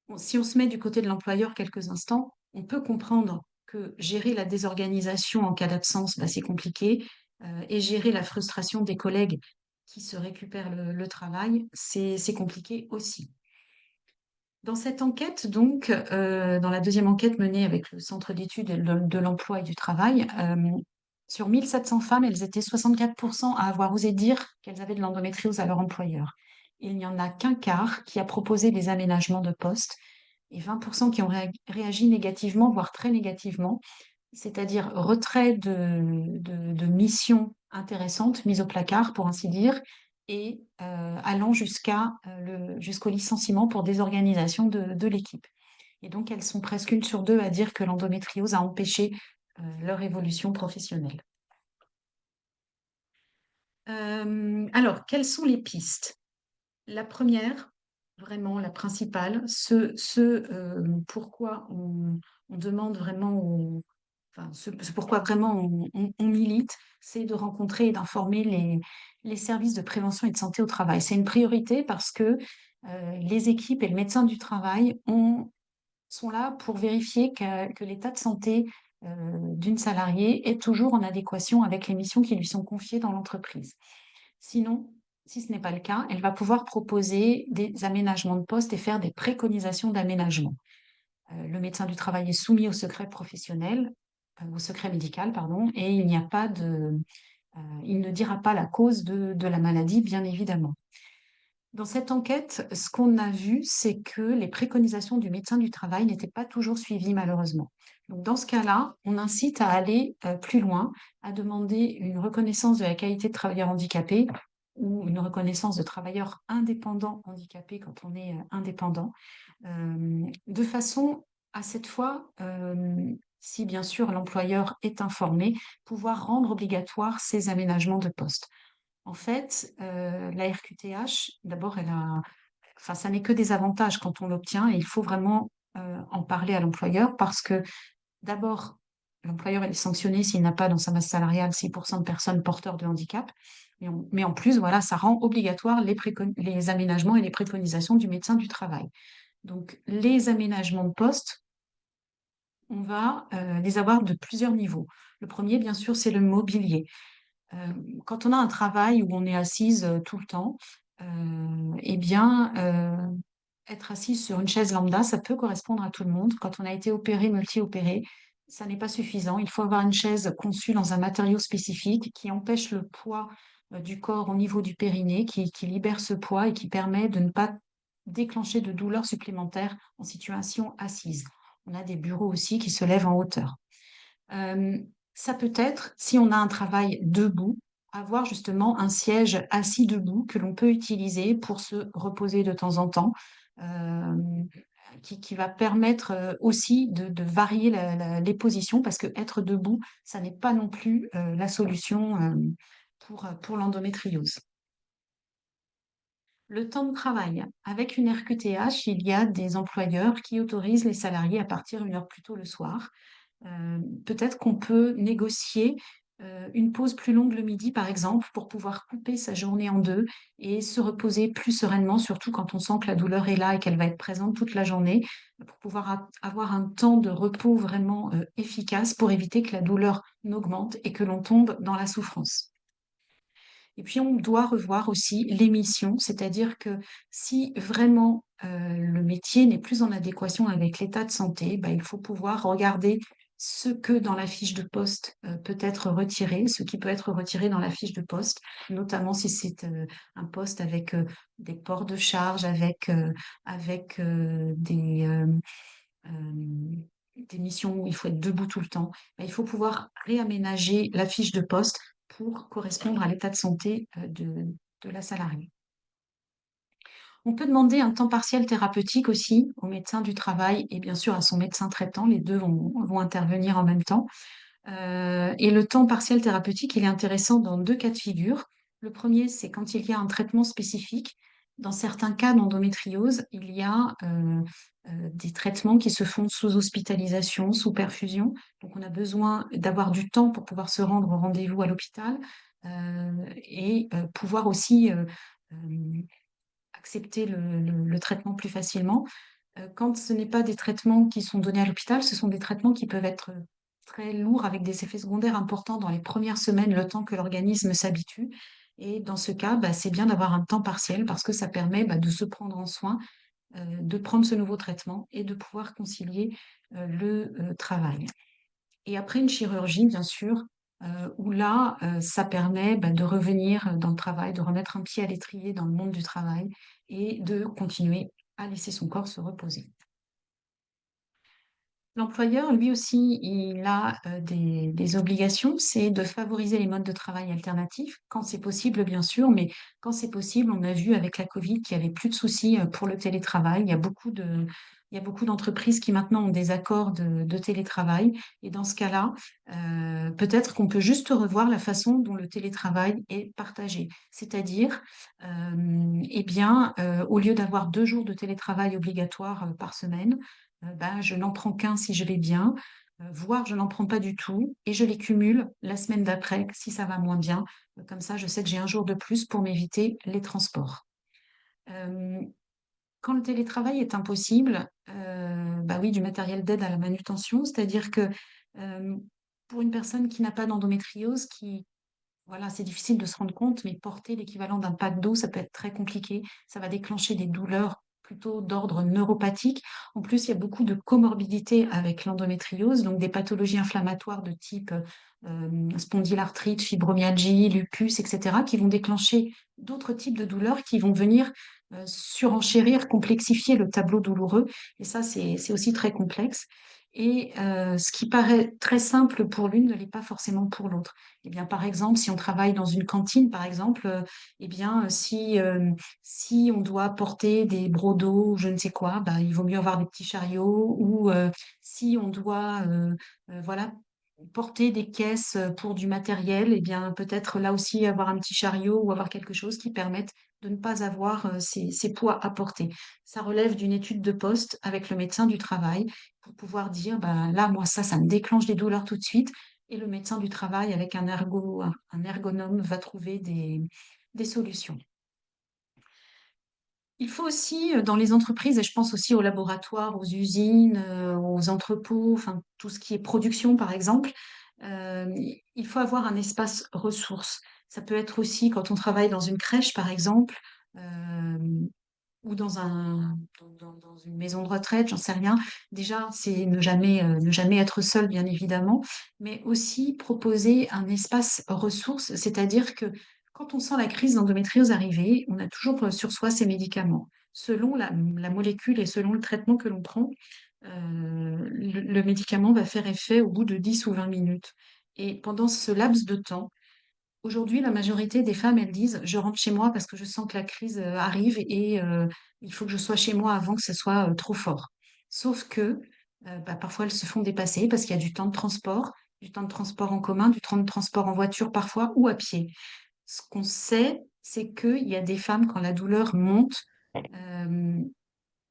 S2: Bon, si on se met du côté de l'employeur quelques instants, on peut comprendre que gérer la désorganisation en cas d'absence, bah, c'est compliqué, et gérer la frustration des collègues qui se récupèrent le travail, c'est compliqué aussi. Dans cette enquête, donc, dans la deuxième enquête menée avec le Centre d'études de l'emploi et du travail, sur 1700 femmes, elles étaient 64% à avoir osé dire qu'elles avaient de l'endométriose à leur employeur. Il n'y en a qu'un quart qui a proposé des aménagements de poste et 20% qui ont réagi négativement, voire très négativement, c'est-à-dire retrait de missions intéressantes, mises au placard, pour ainsi dire, et allant jusqu'au licenciement pour désorganisation de l'équipe. Et donc, elles sont presque une sur deux à dire que l'endométriose a empêché leur évolution professionnelle. Alors, quelles sont les pistes? La première, vraiment la principale, pourquoi on demande vraiment, enfin, ce pourquoi vraiment on milite, c'est de rencontrer et d'informer les services de prévention et de santé au travail. C'est une priorité parce que les équipes et le médecin du travail sont là pour vérifier que l'état de santé d'une salariée est toujours en adéquation avec les missions qui lui sont confiées dans l'entreprise. Sinon, si ce n'est pas le cas, elle va pouvoir proposer des aménagements de poste et faire des préconisations d'aménagement. Le médecin du travail est soumis au secret professionnel, au secret médical, pardon, et il ne dira pas la cause de la maladie, bien évidemment. Dans cette enquête, ce qu'on a vu, c'est que les préconisations du médecin du travail n'étaient pas toujours suivies, malheureusement. Donc, dans ce cas-là, on incite à aller plus loin, à demander une reconnaissance de la qualité de travailleur handicapé ou une reconnaissance de travailleur indépendant handicapé quand on est indépendant, de façon à cette fois, si bien sûr l'employeur est informé, pouvoir rendre obligatoire ces aménagements de poste. En fait, la RQTH, d'abord, enfin, ça n'est que des avantages quand on l'obtient et il faut vraiment en parler à l'employeur parce que d'abord, l'employeur est sanctionné s'il n'a pas dans sa masse salariale 6% de personnes porteurs de handicap. Mais en plus, voilà, ça rend obligatoire les aménagements et les préconisations du médecin du travail. Donc, les aménagements de poste, on va les avoir de plusieurs niveaux. Le premier, bien sûr, c'est le mobilier. Euh, Quand on a un travail où on est assise tout le temps, eh bien, être assise sur une chaise lambda, ça peut correspondre à tout le monde. Quand on a été opéré, multi-opéré, ça n'est pas suffisant. Il faut avoir une chaise conçue dans un matériau spécifique qui empêche le poids du corps au niveau du périnée, qui libère ce poids et qui permet de ne pas déclencher de douleurs supplémentaires en situation assise. On a des bureaux aussi qui se lèvent en hauteur. Euh, Ça peut être, si on a un travail debout, avoir justement un siège assis debout que l'on peut utiliser pour se reposer de temps en temps, euh, qui va permettre aussi de varier les positions, parce que être debout, ça n'est pas non plus la solution pour l'endométriose. Le temps de travail. Avec une RQTH, il y a des employeurs qui autorisent les salariés à partir une heure plus tôt le soir. Peut-être qu'on peut négocier une pause plus longue le midi, par exemple, pour pouvoir couper sa journée en deux et se reposer plus sereinement, surtout quand on sent que la douleur est là et qu'elle va être présente toute la journée, pour pouvoir avoir un temps de repos vraiment efficace pour éviter que la douleur n'augmente et que l'on tombe dans la souffrance. Et puis, on doit revoir aussi les missions, c'est-à-dire que si vraiment le métier n'est plus en adéquation avec l'état de santé, bah, il faut pouvoir regarder ce que dans la fiche de poste peut être retiré, ce qui peut être retiré dans la fiche de poste, notamment si c'est un poste avec des ports de charge, avec euh, des missions où il faut être debout tout le temps, bah, il faut pouvoir réaménager la fiche de poste pour correspondre à l'état de santé de la salariée. On peut demander un temps partiel thérapeutique aussi au médecin du travail et bien sûr à son médecin traitant. Les deux vont intervenir en même temps. Et le temps partiel thérapeutique, il est intéressant dans deux cas de figure. Le premier, c'est quand il y a un traitement spécifique. Dans certains cas d'endométriose, il y a des traitements qui se font sous hospitalisation, sous perfusion. Donc, on a besoin d'avoir du temps pour pouvoir se rendre au rendez-vous à l'hôpital et pouvoir aussi accepter le traitement plus facilement. Quand ce n'est pas des traitements qui sont donnés à l'hôpital, ce sont des traitements qui peuvent être très lourds avec des effets secondaires importants dans les premières semaines, le temps que l'organisme s'habitue. Et dans ce cas, bah, c'est bien d'avoir un temps partiel parce que ça permet bah, de se prendre en soin, de prendre ce nouveau traitement et de pouvoir concilier le travail. Et après une chirurgie, bien sûr, où là, ça permet bah, de revenir dans le travail, de remettre un pied à l'étrier dans le monde du travail et de continuer à laisser son corps se reposer. L'employeur, lui aussi, il a des obligations, c'est de favoriser les modes de travail alternatifs, quand c'est possible, bien sûr, mais quand c'est possible, on a vu avec la Covid qu'il n'y avait plus de soucis pour le télétravail. Il y a beaucoup d'entreprises qui maintenant ont des accords de télétravail. Et dans ce cas-là, peut-être qu'on peut juste revoir la façon dont le télétravail est partagé. C'est-à-dire, eh bien, au lieu d'avoir 2 jours de télétravail obligatoire par semaine, ben, je n'en prends qu'un si je vais bien, voire je n'en prends pas du tout et je les cumule la semaine d'après si ça va moins bien. Comme ça, je sais que j'ai un jour de plus pour m'éviter les transports. Euh, Quand le télétravail est impossible, bah oui, du matériel d'aide à la manutention, c'est-à-dire que euh, pour une personne qui n'a pas d'endométriose, voilà, c'est difficile de se rendre compte, mais porter l'équivalent d'un pack d'eau, ça peut être très compliqué. Ça va déclencher des douleurs plutôt d'ordre neuropathique. En plus, il y a beaucoup de comorbidités avec l'endométriose, donc des pathologies inflammatoires de type spondylarthrite, fibromyalgie, lupus, etc., qui vont déclencher d'autres types de douleurs qui vont venir surenchérir, complexifier le tableau douloureux. Et ça, c'est aussi très complexe. Et ce qui paraît très simple pour l'une ne l'est pas forcément pour l'autre. Eh bien, par exemple, si on travaille dans une cantine, par exemple, eh bien, si on doit porter des brocs d'eau ou je ne sais quoi, bah, il vaut mieux avoir des petits chariots. Ou si on doit voilà, porter des caisses pour du matériel, et bien peut-être là aussi avoir un petit chariot ou avoir quelque chose qui permette de ne pas avoir ces poids à porter. Ça relève d'une étude de poste avec le médecin du travail pour pouvoir dire, bah, là, moi, ça me déclenche des douleurs tout de suite. Et le médecin du travail, avec un ergonome, va trouver des solutions. Il faut aussi, dans les entreprises, et je pense aussi aux laboratoires, aux usines, aux entrepôts, enfin tout ce qui est production par exemple, il faut avoir un espace ressources. Ça peut être aussi quand on travaille dans une crèche par exemple, ou dans une maison de retraite, j'en sais rien. Déjà, c'est ne jamais être seul, bien évidemment, mais aussi proposer un espace ressources, c'est-à-dire que quand on sent la crise d'endométriose arriver, on a toujours sur soi ces médicaments. Selon la molécule et selon le traitement que l'on prend, le médicament va faire effet au bout de 10 ou 20 minutes. Et pendant ce laps de temps, aujourd'hui, la majorité des femmes, elles disent, je rentre chez moi parce que je sens que la crise arrive et il faut que je sois chez moi avant que ce soit trop fort. Sauf que bah, parfois, elles se font dépasser parce qu'il y a du temps de transport en commun, du temps de transport en voiture parfois ou à pied. Ce qu'on sait, c'est qu'il y a des femmes, quand la douleur monte, euh,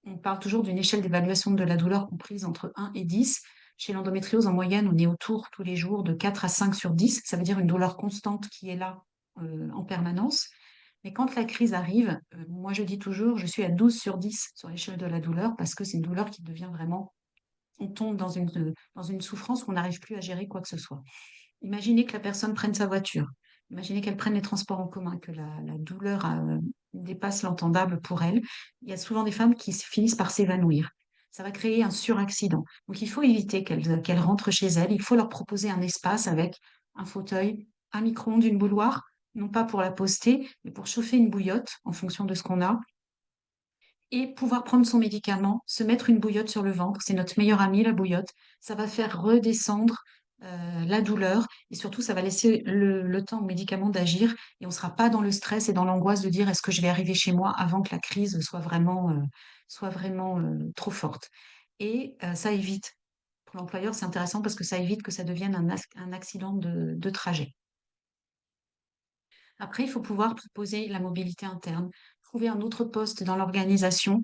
S2: on parle toujours d'une échelle d'évaluation de la douleur comprise entre 1 et 10. Chez l'endométriose, en moyenne, on est autour tous les jours de 4 à 5 sur 10. Ça veut dire une douleur constante qui est là en permanence. Mais quand la crise arrive, moi je dis toujours, je suis à 12 sur 10 sur l'échelle de la douleur parce que c'est une douleur qui devient vraiment, on tombe dans une souffrance où on n'arrive plus à gérer quoi que ce soit. Imaginez que la personne prenne sa voiture. Imaginez qu'elle prenne les transports en commun, que la douleur dépasse l'entendable pour elle. Il y a souvent des femmes qui finissent par s'évanouir. Ça va créer un suraccident. Donc il faut éviter qu'elles rentrent chez elles. Il faut leur proposer un espace avec un fauteuil, un micro-ondes, une bouilloire, non pas pour la poster, mais pour chauffer une bouillotte en fonction de ce qu'on a, et pouvoir prendre son médicament, se mettre une bouillotte sur le ventre. C'est notre meilleur ami, la bouillotte. Ça va faire redescendre la douleur et surtout, ça va laisser le temps au médicament d'agir et on ne sera pas dans le stress et dans l'angoisse de dire est-ce que je vais arriver chez moi avant que la crise soit vraiment trop forte. Et ça évite, pour l'employeur, c'est intéressant parce que ça évite que ça devienne un accident de trajet. Après, il faut pouvoir proposer la mobilité interne, trouver un autre poste dans l'organisation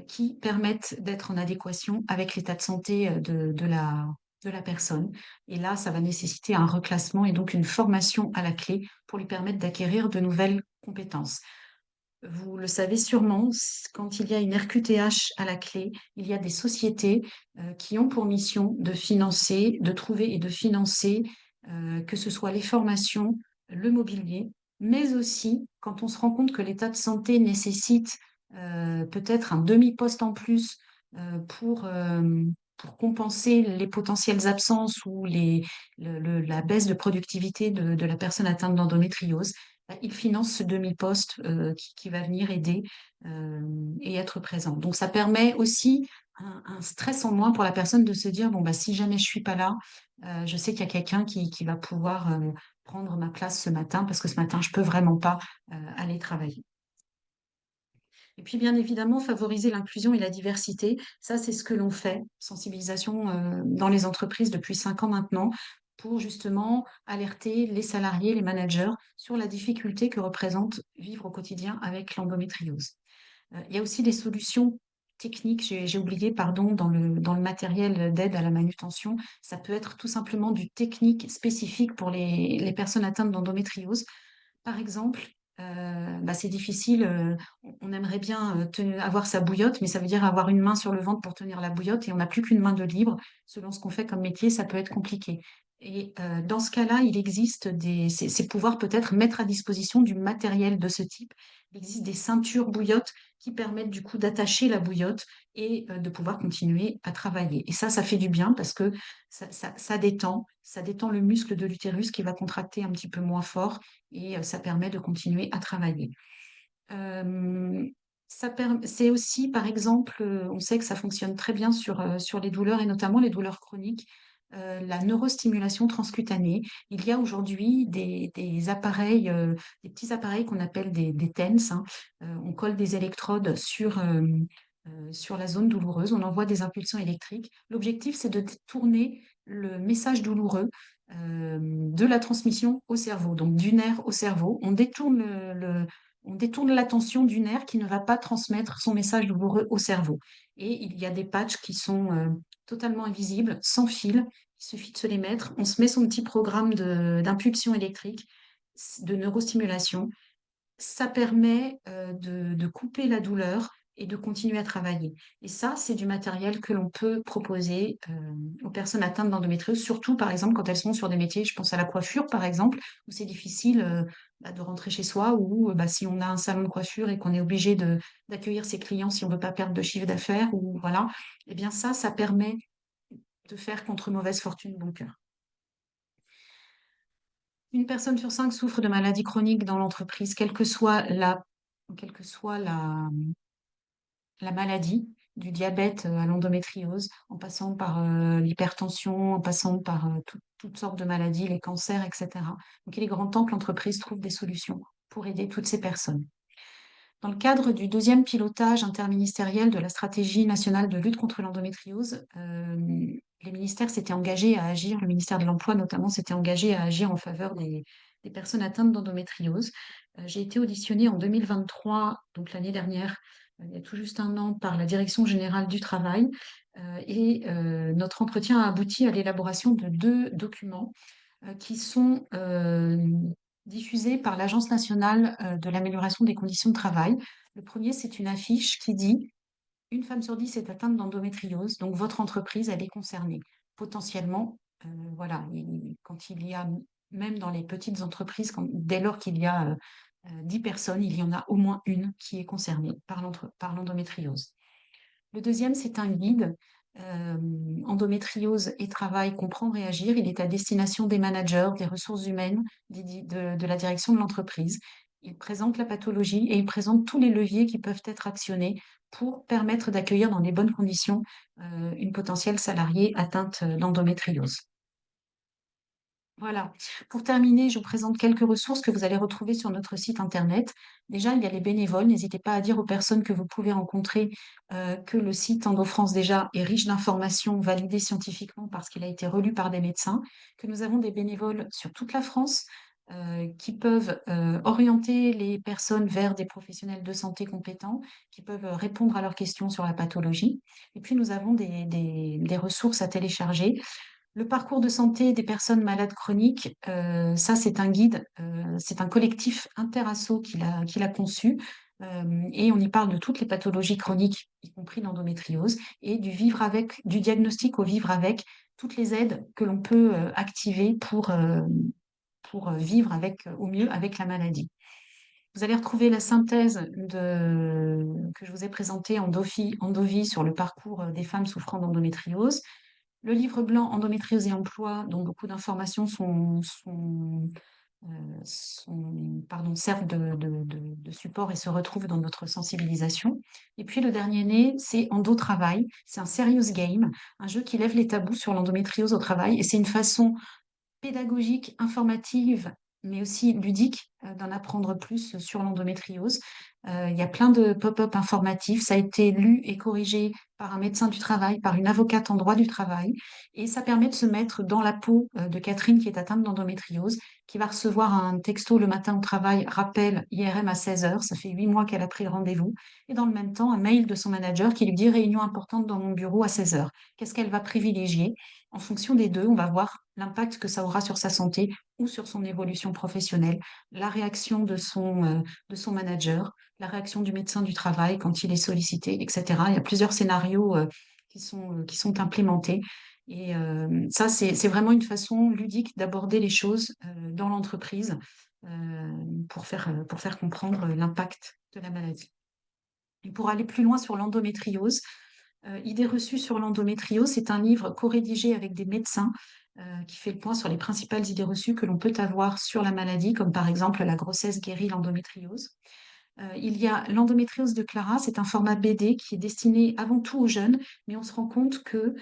S2: qui permettent d'être en adéquation avec l'état de santé de la personne. Et là, ça va nécessiter un reclassement et donc une formation à la clé pour lui permettre d'acquérir de nouvelles compétences. Vous le savez sûrement, quand il y a une RQTH à la clé, il y a des sociétés qui ont pour mission de financer, de trouver et de financer, que ce soit les formations, le mobilier, mais aussi quand on se rend compte que l'état de santé nécessite peut-être un demi-poste en plus pour compenser les potentielles absences ou la baisse de productivité de la personne atteinte d'endométriose, il finance ce demi-poste qui va venir aider et être présent. Donc ça permet aussi un stress en moins pour la personne de se dire, bon, bah, si jamais je suis pas là, je sais qu'il y a quelqu'un qui va pouvoir prendre ma place ce matin parce que ce matin, je peux vraiment pas aller travailler. Et puis, bien évidemment, favoriser l'inclusion et la diversité. Ça, c'est ce que l'on fait, sensibilisation dans les entreprises depuis 5 ans maintenant, pour justement alerter les salariés, les managers sur la difficulté que représente vivre au quotidien avec l'endométriose. Il y a aussi des solutions techniques, j'ai oublié, pardon, dans le matériel d'aide à la manutention. Ça peut être tout simplement du technique spécifique pour les personnes atteintes d'endométriose. Par exemple, bah, c'est difficile, on aimerait bien avoir sa bouillotte, mais ça veut dire avoir une main sur le ventre pour tenir la bouillotte et on n'a plus qu'une main de libre. Selon ce qu'on fait comme métier, ça peut être compliqué. Et dans ce cas-là, il existe c'est pouvoir peut-être mettre à disposition du matériel de ce type. Il existe des ceintures bouillottes qui permettent du coup d'attacher la bouillotte et de pouvoir continuer à travailler. Et ça fait du bien parce que ça détend le muscle de l'utérus qui va contracter un petit peu moins fort et ça permet de continuer à travailler. Euh, c'est aussi, par exemple, on sait que ça fonctionne très bien sur les douleurs et notamment les douleurs chroniques, la neurostimulation transcutanée. Il y a aujourd'hui des appareils, des petits appareils qu'on appelle des TENS, hein. On colle des électrodes sur la zone douloureuse, on envoie des impulsions électriques. L'objectif, c'est de tourner le message douloureux de la transmission au cerveau, donc du nerf au cerveau. On détourne l'attention du nerf qui ne va pas transmettre son message douloureux au cerveau. Et il y a des patchs qui sont totalement invisibles, sans fil. Il suffit de se les mettre. On se met son petit programme d'impulsion électrique, de neurostimulation. Ça permet de couper la douleur et de continuer à travailler. Et ça, c'est du matériel que l'on peut proposer aux personnes atteintes d'endométriose, surtout par exemple quand elles sont sur des métiers, je pense à la coiffure par exemple, où c'est difficile de rentrer chez soi, ou si on a un salon de coiffure et qu'on est obligé d'accueillir ses clients si on ne veut pas perdre de chiffre d'affaires, ou voilà, eh bien ça permet de faire contre mauvaise fortune bon cœur. Une personne sur 5 souffre de maladies chroniques dans l'entreprise, quelle que soit la maladie, du diabète à l'endométriose, en passant par l'hypertension, en passant par toutes sortes de maladies, les cancers, etc. Donc il est grand temps que l'entreprise trouve des solutions pour aider toutes ces personnes. Dans le cadre du deuxième pilotage interministériel de la stratégie nationale de lutte contre l'endométriose, les ministères s'étaient engagés à agir, le ministère de l'Emploi notamment s'était engagé à agir en faveur des personnes atteintes d'endométriose. J'ai été auditionnée en 2023, donc l'année dernière, il y a tout juste un an, par la Direction générale du travail. Notre entretien a abouti à l'élaboration de 2 documents qui sont diffusés par l'Agence nationale de l'amélioration des conditions de travail. Le premier, c'est une affiche qui dit: une femme sur 10 est atteinte d'endométriose, donc votre entreprise, elle est concernée. Potentiellement, voilà, quand il y a, même dans les petites entreprises, dès lors qu'il y a 10 personnes, il y en a au moins une qui est concernée par l'endométriose. Le deuxième, c'est un guide endométriose et travail, comprendre et agir. Il est à destination des managers, des ressources humaines, de la direction de l'entreprise. Il présente la pathologie et il présente tous les leviers qui peuvent être actionnés pour permettre d'accueillir dans les bonnes conditions une potentielle salariée atteinte d'endométriose. Voilà. Pour terminer, je vous présente quelques ressources que vous allez retrouver sur notre site internet. Déjà, il y a les bénévoles. N'hésitez pas à dire aux personnes que vous pouvez rencontrer que le site EndoFrance déjà est riche d'informations validées scientifiquement parce qu'il a été relu par des médecins, que nous avons des bénévoles sur toute la France qui peuvent orienter les personnes vers des professionnels de santé compétents, qui peuvent répondre à leurs questions sur la pathologie. Et puis, nous avons des ressources à télécharger. Le parcours de santé des personnes malades chroniques, ça c'est un guide, c'est un collectif interasso qui l'a conçu, et on y parle de toutes les pathologies chroniques, y compris l'endométriose, et du diagnostic au vivre avec, toutes les aides que l'on peut activer pour vivre au mieux avec la maladie. Vous allez retrouver la synthèse que je vous ai présentée en Endovie sur le parcours des femmes souffrant d'endométriose. Le livre blanc Endométriose et emploi, dont beaucoup d'informations servent de support et se retrouvent dans notre sensibilisation. Et puis le dernier né, c'est Endo Travail. C'est un serious game, un jeu qui lève les tabous sur l'endométriose au travail. Et c'est une façon pédagogique, informative, mais aussi ludique, d'en apprendre plus sur l'endométriose. Il y a plein de pop-up informatifs. Ça a été lu et corrigé par un médecin du travail, par une avocate en droit du travail. Et ça permet de se mettre dans la peau de Catherine qui est atteinte d'endométriose, qui va recevoir un texto le matin au travail, rappel IRM à 16 heures. Ça fait 8 mois qu'elle a pris le rendez-vous. Et dans le même temps, un mail de son manager qui lui dit: réunion importante dans mon bureau à 16 heures. Qu'est-ce qu'elle va privilégier? En fonction des deux, on va voir l'impact que ça aura sur sa santé ou sur son évolution professionnelle, la réaction de son manager, la réaction du médecin du travail quand il est sollicité, etc. Il y a plusieurs scénarios qui sont implémentés. Et ça, c'est vraiment une façon ludique d'aborder les choses dans l'entreprise pour faire comprendre l'impact de la maladie. Et pour aller plus loin sur l'endométriose, Idées reçues sur l'endométriose, c'est un livre co-rédigé avec des médecins qui fait le point sur les principales idées reçues que l'on peut avoir sur la maladie, comme par exemple la grossesse guérit l'endométriose. Il y a l'endométriose de Clara, c'est un format BD qui est destiné avant tout aux jeunes, mais on se rend compte que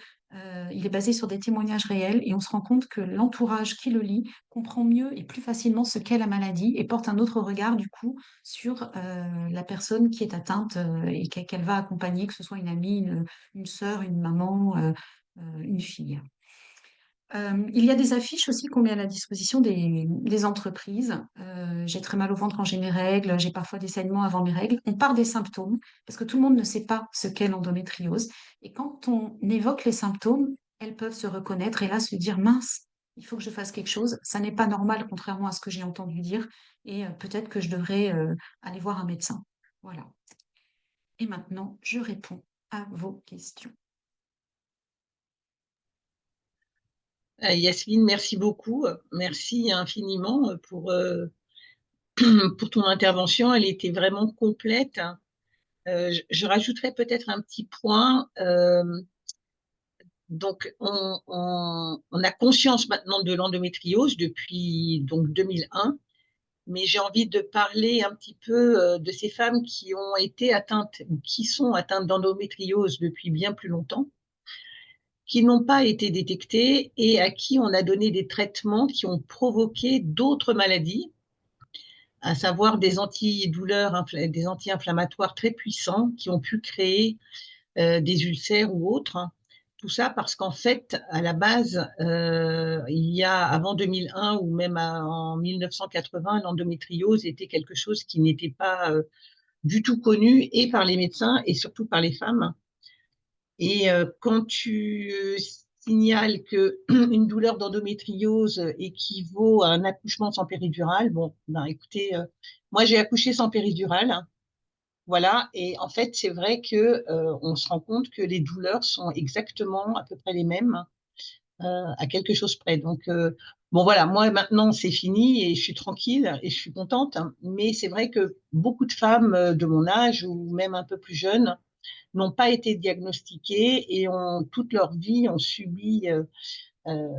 S2: il est basé sur des témoignages réels et on se rend compte que l'entourage qui le lit comprend mieux et plus facilement ce qu'est la maladie et porte un autre regard du coup sur la personne qui est atteinte et qu'elle va accompagner, que ce soit une amie, une sœur, une maman, une fille. Il y a des affiches aussi qu'on met à la disposition des entreprises. J'ai très mal au ventre quand j'ai mes règles, j'ai parfois des saignements avant mes règles. On part des symptômes parce que tout le monde ne sait pas ce qu'est l'endométriose. Et quand on évoque les symptômes, elles peuvent se reconnaître et là se dire, mince, il faut que je fasse quelque chose. Ça n'est pas normal, contrairement à ce que j'ai entendu dire. Et peut-être que je devrais aller voir un médecin. Voilà. Et maintenant, je réponds à vos questions.
S5: Yasmine, merci beaucoup. Merci infiniment pour ton intervention. Elle était vraiment complète. Je rajouterais peut-être un petit point. Donc, on a conscience maintenant de l'endométriose depuis donc 2001, mais j'ai envie de parler un petit peu de ces femmes qui ont été atteintes ou qui sont atteintes d'endométriose depuis bien plus longtemps, qui n'ont pas été détectées et à qui on a donné des traitements qui ont provoqué d'autres maladies, à savoir des antidouleurs, des anti-inflammatoires très puissants qui ont pu créer des ulcères ou autres. Tout ça parce qu'en fait, à la base, il y a avant 2001 ou même en 1980, l'endométriose était quelque chose qui n'était pas du tout connu et par les médecins et surtout par les femmes. Et quand tu signales que une douleur d'endométriose équivaut à un accouchement sans péridurale, bon, ben écoutez, moi j'ai accouché sans péridurale, hein, voilà, et en fait c'est vrai que on se rend compte que les douleurs sont exactement à peu près les mêmes, à quelque chose près. Donc bon voilà, moi maintenant c'est fini et je suis tranquille et je suis contente, hein, mais c'est vrai que beaucoup de femmes de mon âge ou même un peu plus jeunes n'ont pas été diagnostiquées et ont toute leur vie ont subi euh,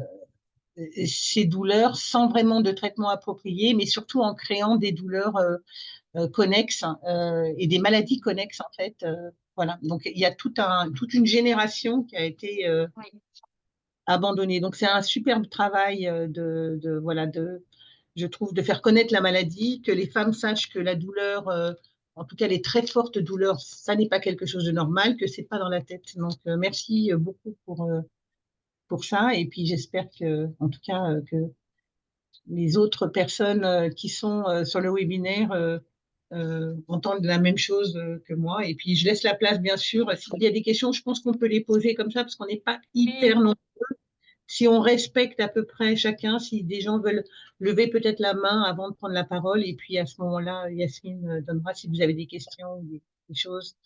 S5: ces douleurs sans vraiment de traitement approprié, mais surtout en créant des douleurs connexes et des maladies connexes en fait. Voilà. Donc il y a toute une génération qui a été
S2: Oui.
S5: abandonnée. Donc c'est un superbe travail voilà je trouve de faire connaître la maladie, que les femmes sachent que la douleur en tout cas, les très fortes douleurs, ça n'est pas quelque chose de normal, que c'est pas dans la tête. Donc, merci beaucoup pour ça. Et puis, j'espère que, en tout cas, que les autres personnes qui sont sur le webinaire entendent la même chose que moi. Et puis, je laisse la place, bien sûr. S'il y a des questions, je pense qu'on peut les poser comme ça parce qu'on n'est pas hyper
S2: Oui.
S5: nombreux. Si on respecte à peu près chacun, si des gens veulent lever peut-être la main avant de prendre la parole, et puis à ce moment-là, Yasmine donnera si vous avez des questions ou des choses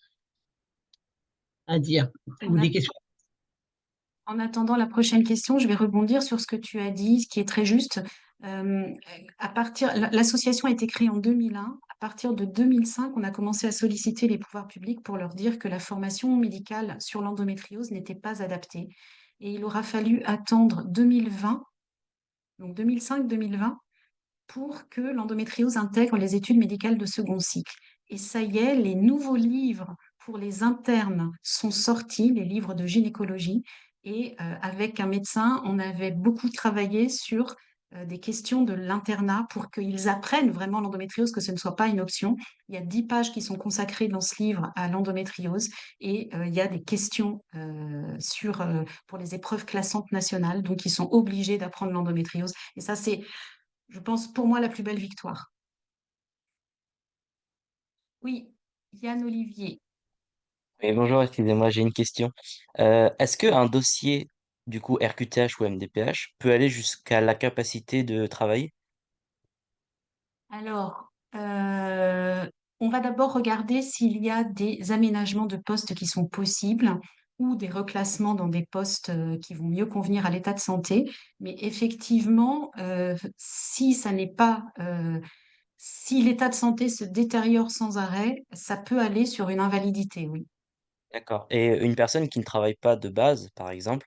S5: à dire ou
S2: En
S5: des
S2: a-
S5: questions.
S2: En attendant la prochaine question, je vais rebondir sur ce que tu as dit, ce qui est très juste. Euh, L'association a été créée en 2001. À partir de 2005, on a commencé à solliciter les pouvoirs publics pour leur dire que la formation médicale sur l'endométriose n'était pas adaptée. Et il aura fallu attendre 2020, donc 2005-2020, pour que l'endométriose intègre les études médicales de second cycle. Et ça y est, les nouveaux livres pour les internes sont sortis, les livres de gynécologie. Et avec un médecin, on avait beaucoup travaillé sur des questions de l'internat pour qu'ils apprennent vraiment l'endométriose, que ce ne soit pas une option. Il y a 10 pages qui sont consacrées dans ce livre à l'endométriose et il y a des questions pour les épreuves classantes nationales. Donc, ils sont obligés d'apprendre l'endométriose. Et ça, c'est, je pense, pour moi, la plus belle victoire. Oui, Yann Olivier.
S6: Oui, bonjour, excusez-moi, j'ai une question. Est-ce qu'un dossier, du coup, RQTH ou MDPH, peut aller jusqu'à la capacité de travailler?
S2: Alors, on va d'abord regarder s'il y a des aménagements de postes qui sont possibles ou des reclassements dans des postes qui vont mieux convenir à l'état de santé. Mais effectivement, si ça n'est pas, si l'état de santé se détériore sans arrêt, ça peut aller sur une invalidité, oui.
S6: D'accord. Et une personne qui ne travaille pas de base, par exemple,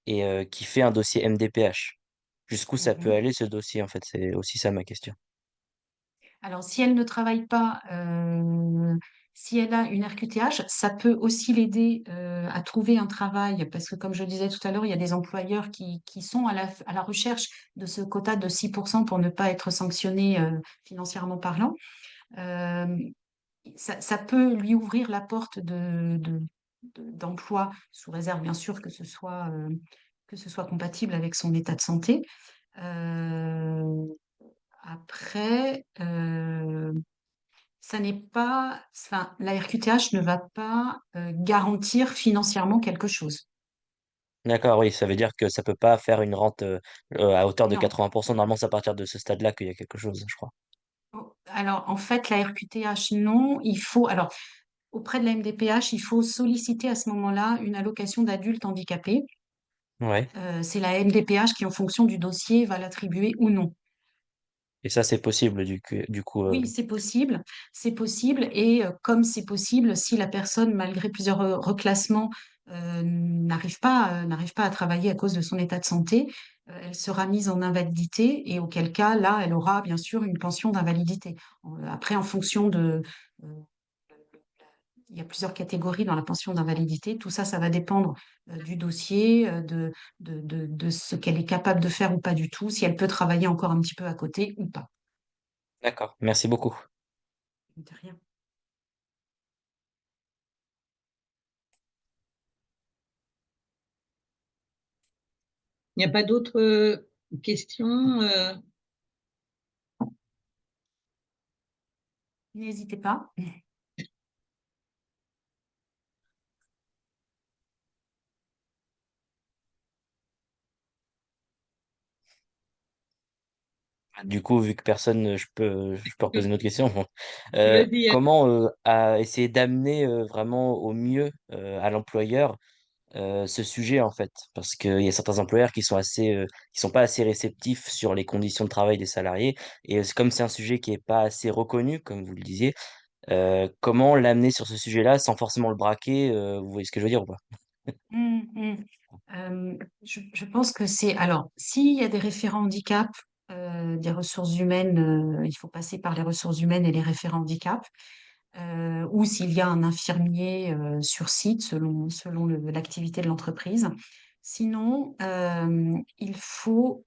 S6: et qui fait un dossier MDPH, jusqu'où ça peut
S2: Mhm.
S6: aller ce dossier, en fait? C'est aussi ça ma question.
S2: Alors, si elle ne travaille pas, si elle a une RQTH, ça peut aussi l'aider à trouver un travail, parce que comme je disais tout à l'heure, il y a des employeurs qui sont à la recherche de ce quota de 6% pour ne pas être sanctionnés financièrement parlant. Euh, Ça peut lui ouvrir la porte d'emploi, sous réserve bien sûr que ce soit que ce soit compatible avec son état de santé. Euh, Après, ça n'est pas, enfin, la RQTH ne va pas garantir financièrement quelque chose.
S6: D'accord, oui, ça veut dire que ça peut pas faire une rente à hauteur de
S2: Non.
S6: 80%. Normalement, c'est à partir de ce stade-là qu'il y a quelque chose, je crois.
S2: Oh, alors, en fait, la RQTH, non. Il faut, alors, auprès de la MDPH, il faut solliciter à ce moment-là une allocation d'adulte handicapé.
S6: Ouais.
S2: C'est la MDPH qui, en fonction du dossier, va l'attribuer ou non.
S6: Et ça, c'est possible du coup.
S2: Oui, c'est possible, et comme c'est possible, si la personne, malgré plusieurs reclassements, n'arrive pas à travailler à cause de son état de santé, elle sera mise en invalidité, et auquel cas, là, elle aura bien sûr une pension d'invalidité. Après, en fonction de, euh, il y a plusieurs catégories dans la pension d'invalidité. Tout ça, ça va dépendre du dossier, de ce qu'elle est capable de faire ou pas du tout, si elle peut travailler encore un petit peu à côté ou pas.
S6: D'accord, merci beaucoup.
S2: De rien.
S5: Il n'y a pas d'autres questions
S2: N'hésitez pas.
S6: Du coup, vu que personne, je peux reposer une autre question. Bon.
S5: Vas-y.
S6: Comment à essayer d'amener vraiment au mieux à l'employeur ce sujet en fait? Parce qu'il y a certains employeurs qui sont pas assez réceptifs sur les conditions de travail des salariés. Et comme c'est un sujet qui est pas assez reconnu, comme vous le disiez, comment l'amener sur ce sujet-là sans forcément le braquer? Vous voyez ce que je veux dire ou pas?
S2: Mm, mm. Je pense que c'est... Alors, s'il y a des référents handicap, des ressources humaines, il faut passer par les ressources humaines et les référents handicap, ou s'il y a un infirmier sur site selon l'activité de l'entreprise. Sinon, il faut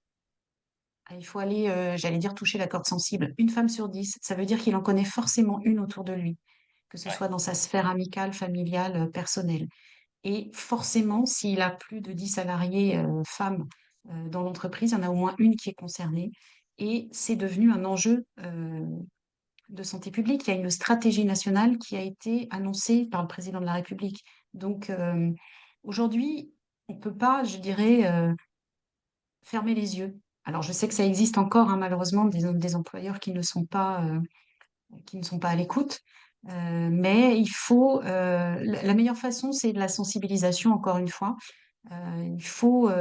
S2: aller, j'allais dire, toucher la corde sensible. Une femme sur 10, ça veut dire qu'il en connaît forcément une autour de lui, que ce
S6: Ouais.
S2: soit dans sa sphère amicale, familiale, personnelle. Et forcément, s'il a plus de 10 salariés femmes dans l'entreprise, il y en a au moins une qui est concernée. Et c'est devenu un enjeu de santé publique. Il y a une stratégie nationale qui a été annoncée par le président de la République. Donc aujourd'hui, on ne peut pas, je dirais, fermer les yeux. Alors je sais que ça existe encore, hein, malheureusement, des employeurs qui ne sont pas à l'écoute. Mais il faut, la meilleure façon, c'est de la sensibilisation, encore une fois. Il faut,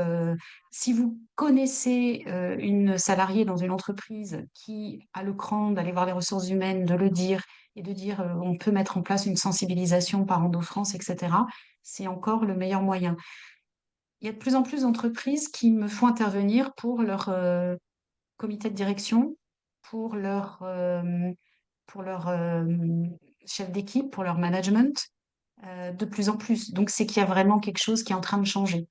S2: si vous connaissez une salariée dans une entreprise qui a le cran d'aller voir les ressources humaines, de le dire et de dire on peut mettre en place une sensibilisation par Endo-France, etc., c'est encore le meilleur moyen. Il y a de plus en plus d'entreprises qui me font intervenir pour leur comité de direction, pour pour leur chef d'équipe, pour leur management, de plus en plus. Donc, c'est qu'il y a vraiment quelque chose qui est en train de changer.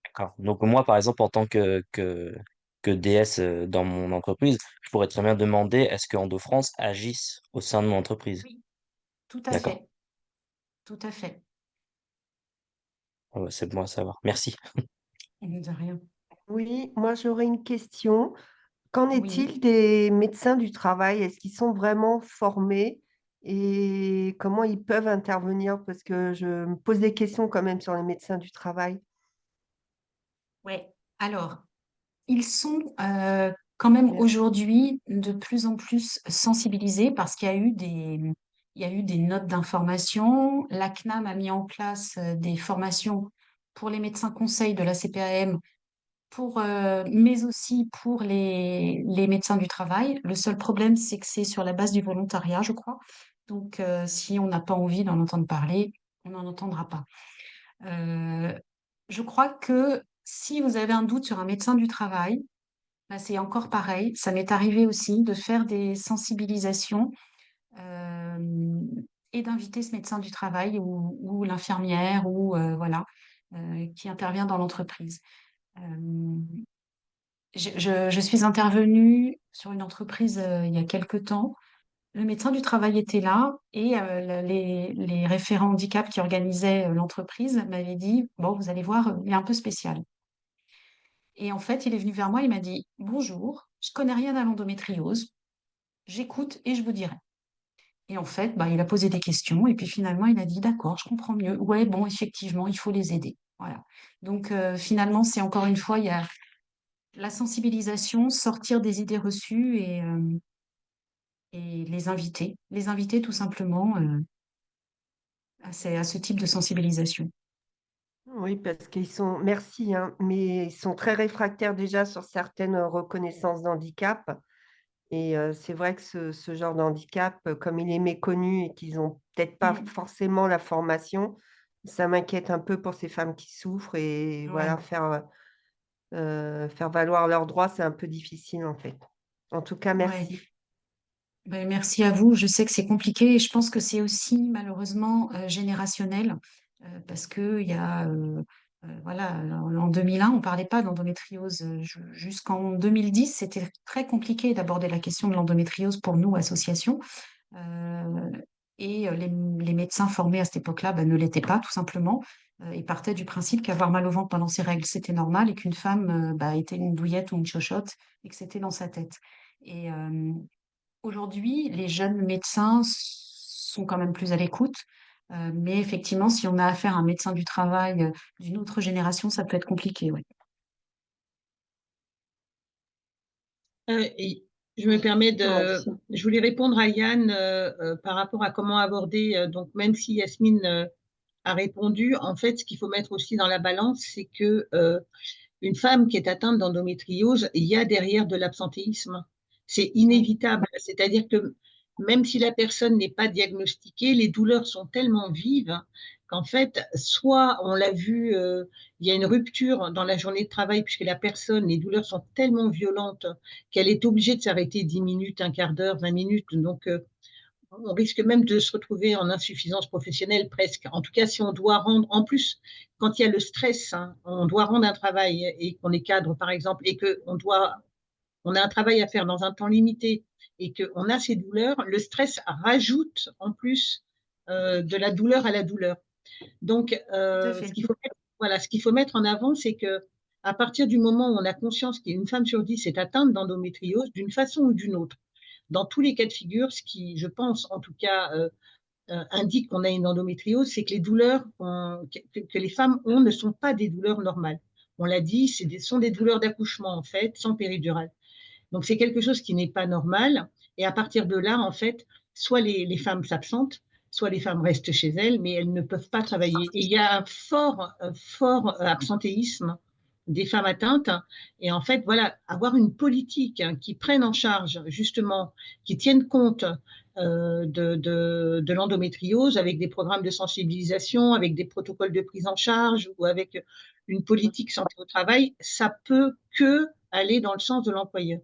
S6: D'accord. Donc moi, par exemple, en tant que DS dans mon entreprise, je pourrais très bien demander est-ce que Endo-France agisse au sein de mon entreprise.
S2: Oui, tout à
S6: D'accord.
S2: fait, tout à fait.
S6: Ah ouais, c'est bon à savoir. Merci.
S2: De rien.
S7: Oui, moi j'aurais une question. Qu'en
S2: Oui.
S7: est-il des médecins du travail? Est-ce qu'ils sont vraiment formés et comment ils peuvent intervenir? Parce que je me pose des questions quand même sur les médecins du travail.
S2: Ouais. Alors, ils sont quand même
S7: Merci.
S2: aujourd'hui de plus en plus sensibilisés parce qu'il y a eu il y a eu des notes d'information. La CNAM a mis en place des formations pour les médecins conseils de la CPAM, mais aussi pour les médecins du travail. Le seul problème, c'est que c'est sur la base du volontariat, je crois. Donc, si on n'a pas envie d'en entendre parler, on n'en entendra pas. Euh, je crois que si vous avez un doute sur un médecin du travail, bah, c'est encore pareil. Ça m'est arrivé aussi de faire des sensibilisations euh, et d'inviter ce médecin du travail ou l'infirmière ou voilà qui intervient dans l'entreprise. Euh, je suis intervenue sur une entreprise il y a quelque temps. Le médecin du travail était là et les référents handicap qui organisaient l'entreprise m'avaient dit, bon, vous allez voir, il est un peu spécial. Et en fait, il est venu vers moi, il m'a dit, bonjour, je connais rien à l'endométriose, j'écoute et je vous dirai. Et en fait, bah, il a posé des questions et puis finalement, il a dit, d'accord, je comprends mieux. Ouais, bon, effectivement, il faut les aider. Voilà. Donc finalement, c'est encore une fois, il y a la sensibilisation, sortir des idées reçues et les inviter tout simplement à ce type de sensibilisation.
S7: Oui, parce qu'ils sont, merci, hein, mais ils sont très réfractaires déjà sur certaines reconnaissances d'handicap. Et c'est vrai que ce genre d'handicap, comme il est méconnu et qu'ils ont peut-être pas
S2: Mm.
S7: forcément la formation, ça m'inquiète un peu pour ces femmes qui souffrent et
S2: Ouais,
S7: voilà, faire valoir leurs droits, c'est un peu difficile, en fait. En tout cas,
S2: ouais.
S7: merci.
S2: Ben, merci à vous. Je sais que c'est compliqué et je pense que c'est aussi malheureusement générationnel parce que il y a voilà en 2001 on parlait pas d'endométriose jusqu'en 2010 c'était très compliqué d'aborder la question de l'endométriose pour nous association. Euh, et les médecins formés à cette époque-là ben, ne l'étaient pas tout simplement. Ils partaient du principe qu'avoir mal au ventre pendant ses règles c'était normal et qu'une femme bah, était une douillette ou une chochotte et que c'était dans sa tête. Et aujourd'hui, les jeunes médecins sont quand même plus à l'écoute, mais effectivement, si on a affaire à un médecin du travail d'une autre génération, ça peut être compliqué, ouais.
S5: Et je me permets
S7: Merci.
S5: je voulais répondre à Yann par rapport à comment aborder, donc même si Yasmine a répondu, en fait, ce qu'il faut mettre aussi dans la balance, c'est que une femme qui est atteinte d'endométriose, il y a derrière de l'absentéisme. C'est inévitable. C'est-à-dire que même si la personne n'est pas diagnostiquée, les douleurs sont tellement vives qu'en fait, soit on l'a vu, il y a une rupture dans la journée de travail puisque la personne, les douleurs sont tellement violentes qu'elle est obligée de s'arrêter 10 minutes, un quart d'heure, 20 minutes. Donc, on risque même de se retrouver en insuffisance professionnelle presque. En tout cas, si on doit rendre, en plus, quand il y a le stress, hein, on doit rendre un travail et qu'on est cadre, par exemple, et on a un travail à faire dans un temps limité et qu'on a ces douleurs, le stress rajoute en plus de la douleur à la douleur. Donc,
S2: Tout à fait.
S5: voilà, ce qu'il faut mettre en avant, c'est que à partir du moment où on a conscience qu'une femme sur 10 est atteinte d'endométriose, d'une façon ou d'une autre, dans tous les cas de figure, ce qui, je pense, en tout cas, indique qu'on a une endométriose, c'est que les douleurs que les femmes ont ne sont pas des douleurs normales. On l'a dit, sont des douleurs d'accouchement, en fait, sans péridurale. Donc, c'est quelque chose qui n'est pas normal. Et à partir de là, en fait, soit les femmes s'absentent, soit les femmes restent chez elles, mais elles ne peuvent pas travailler. Et il y a un fort absentéisme des femmes atteintes. Et en fait, voilà, avoir une politique qui prenne en charge, justement, qui tienne compte de l'endométriose avec des programmes de sensibilisation, avec des protocoles de prise en charge ou avec une politique santé au travail, ça peut que aller dans le sens de l'employeur,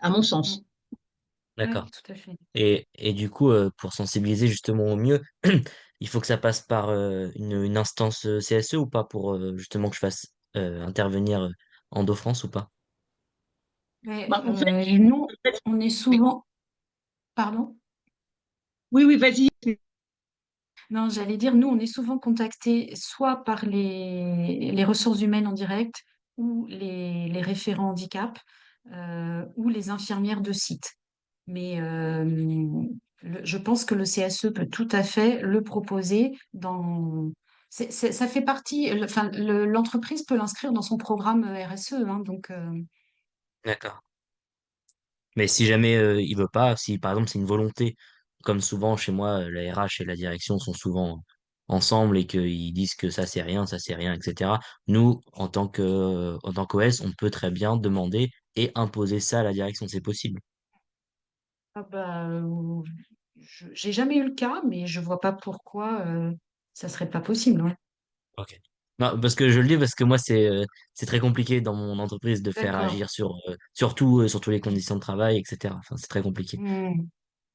S5: à mon
S2: Mm.
S5: sens.
S2: Oui,
S6: D'accord.
S2: tout à fait.
S6: Et du coup, pour sensibiliser justement au mieux, il faut que ça passe par une instance CSE ou pas pour justement que je fasse intervenir Endo-France ou pas?
S2: Mais,
S5: Bah, en fait,
S2: nous, on est souvent... Pardon?
S5: oui, oui, vas-y.
S2: Non, j'allais dire, nous, on est souvent contactés soit par les ressources humaines en direct ou les référents handicap ou les infirmières de site. Mais je pense que le CSE peut tout à fait le proposer dans... ça fait partie, enfin, l'entreprise peut l'inscrire dans son programme RSE, hein, donc
S6: D'accord. Mais si jamais il veut pas, si par exemple c'est une volonté, comme souvent chez moi, la RH et la direction sont souvent ensemble et qu'ils disent que ça c'est rien, etc. Nous, en tant qu'OS, on peut très bien demander et imposer ça à la direction, c'est possible.
S2: ah bah, j'ai jamais eu le cas, mais je vois pas pourquoi ça serait pas possible. Ouais.
S6: Ok. Non, parce que je le dis parce que moi c'est très compliqué dans mon entreprise de faire
S2: D'accord.
S6: agir sur surtout sur tous les conditions de travail, etc. Enfin, c'est très compliqué.
S2: Hmm.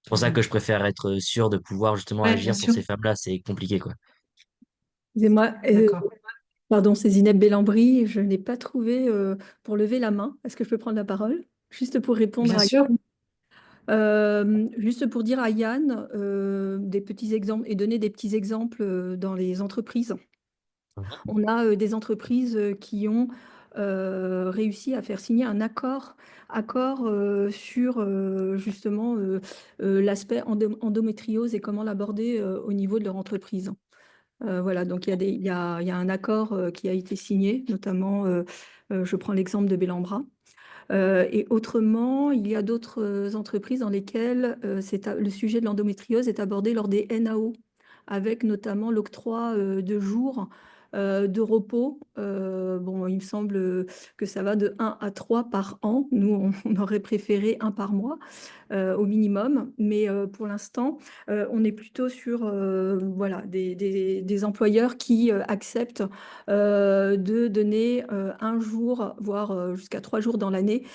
S6: C'est pour ça que
S2: Hmm.
S6: je préfère être sûr de pouvoir justement
S2: Ouais, bien
S6: agir sur
S2: sûr.
S6: ces femmes-là, c'est compliqué quoi.
S8: Excusez-moi,
S2: D'accord.
S8: pardon, c'est Zineb Bellambry. Je n'ai pas trouvé pour lever la main. Est-ce que je peux prendre la parole? Juste pour répondre
S2: Bien
S8: à
S2: sûr.
S8: juste pour dire à Yann des petits exemples et donner des petits exemples dans les entreprises. On a des entreprises qui ont réussi à faire signer un accord sur justement l'aspect endométriose et comment l'aborder au niveau de leur entreprise. Voilà, donc il y a un accord qui a été signé, notamment, je prends l'exemple de Bellambra. Et autrement, il y a d'autres entreprises dans lesquelles le sujet de l'endométriose est abordé lors des NAO, avec notamment l'octroi de jours de repos. Bon, il me semble que ça va de 1 à 3 par an. Nous, on aurait préféré 1 par mois au minimum. Mais pour l'instant, on est plutôt sur voilà, des employeurs qui acceptent de donner un jour, voire jusqu'à 3 jours dans l'année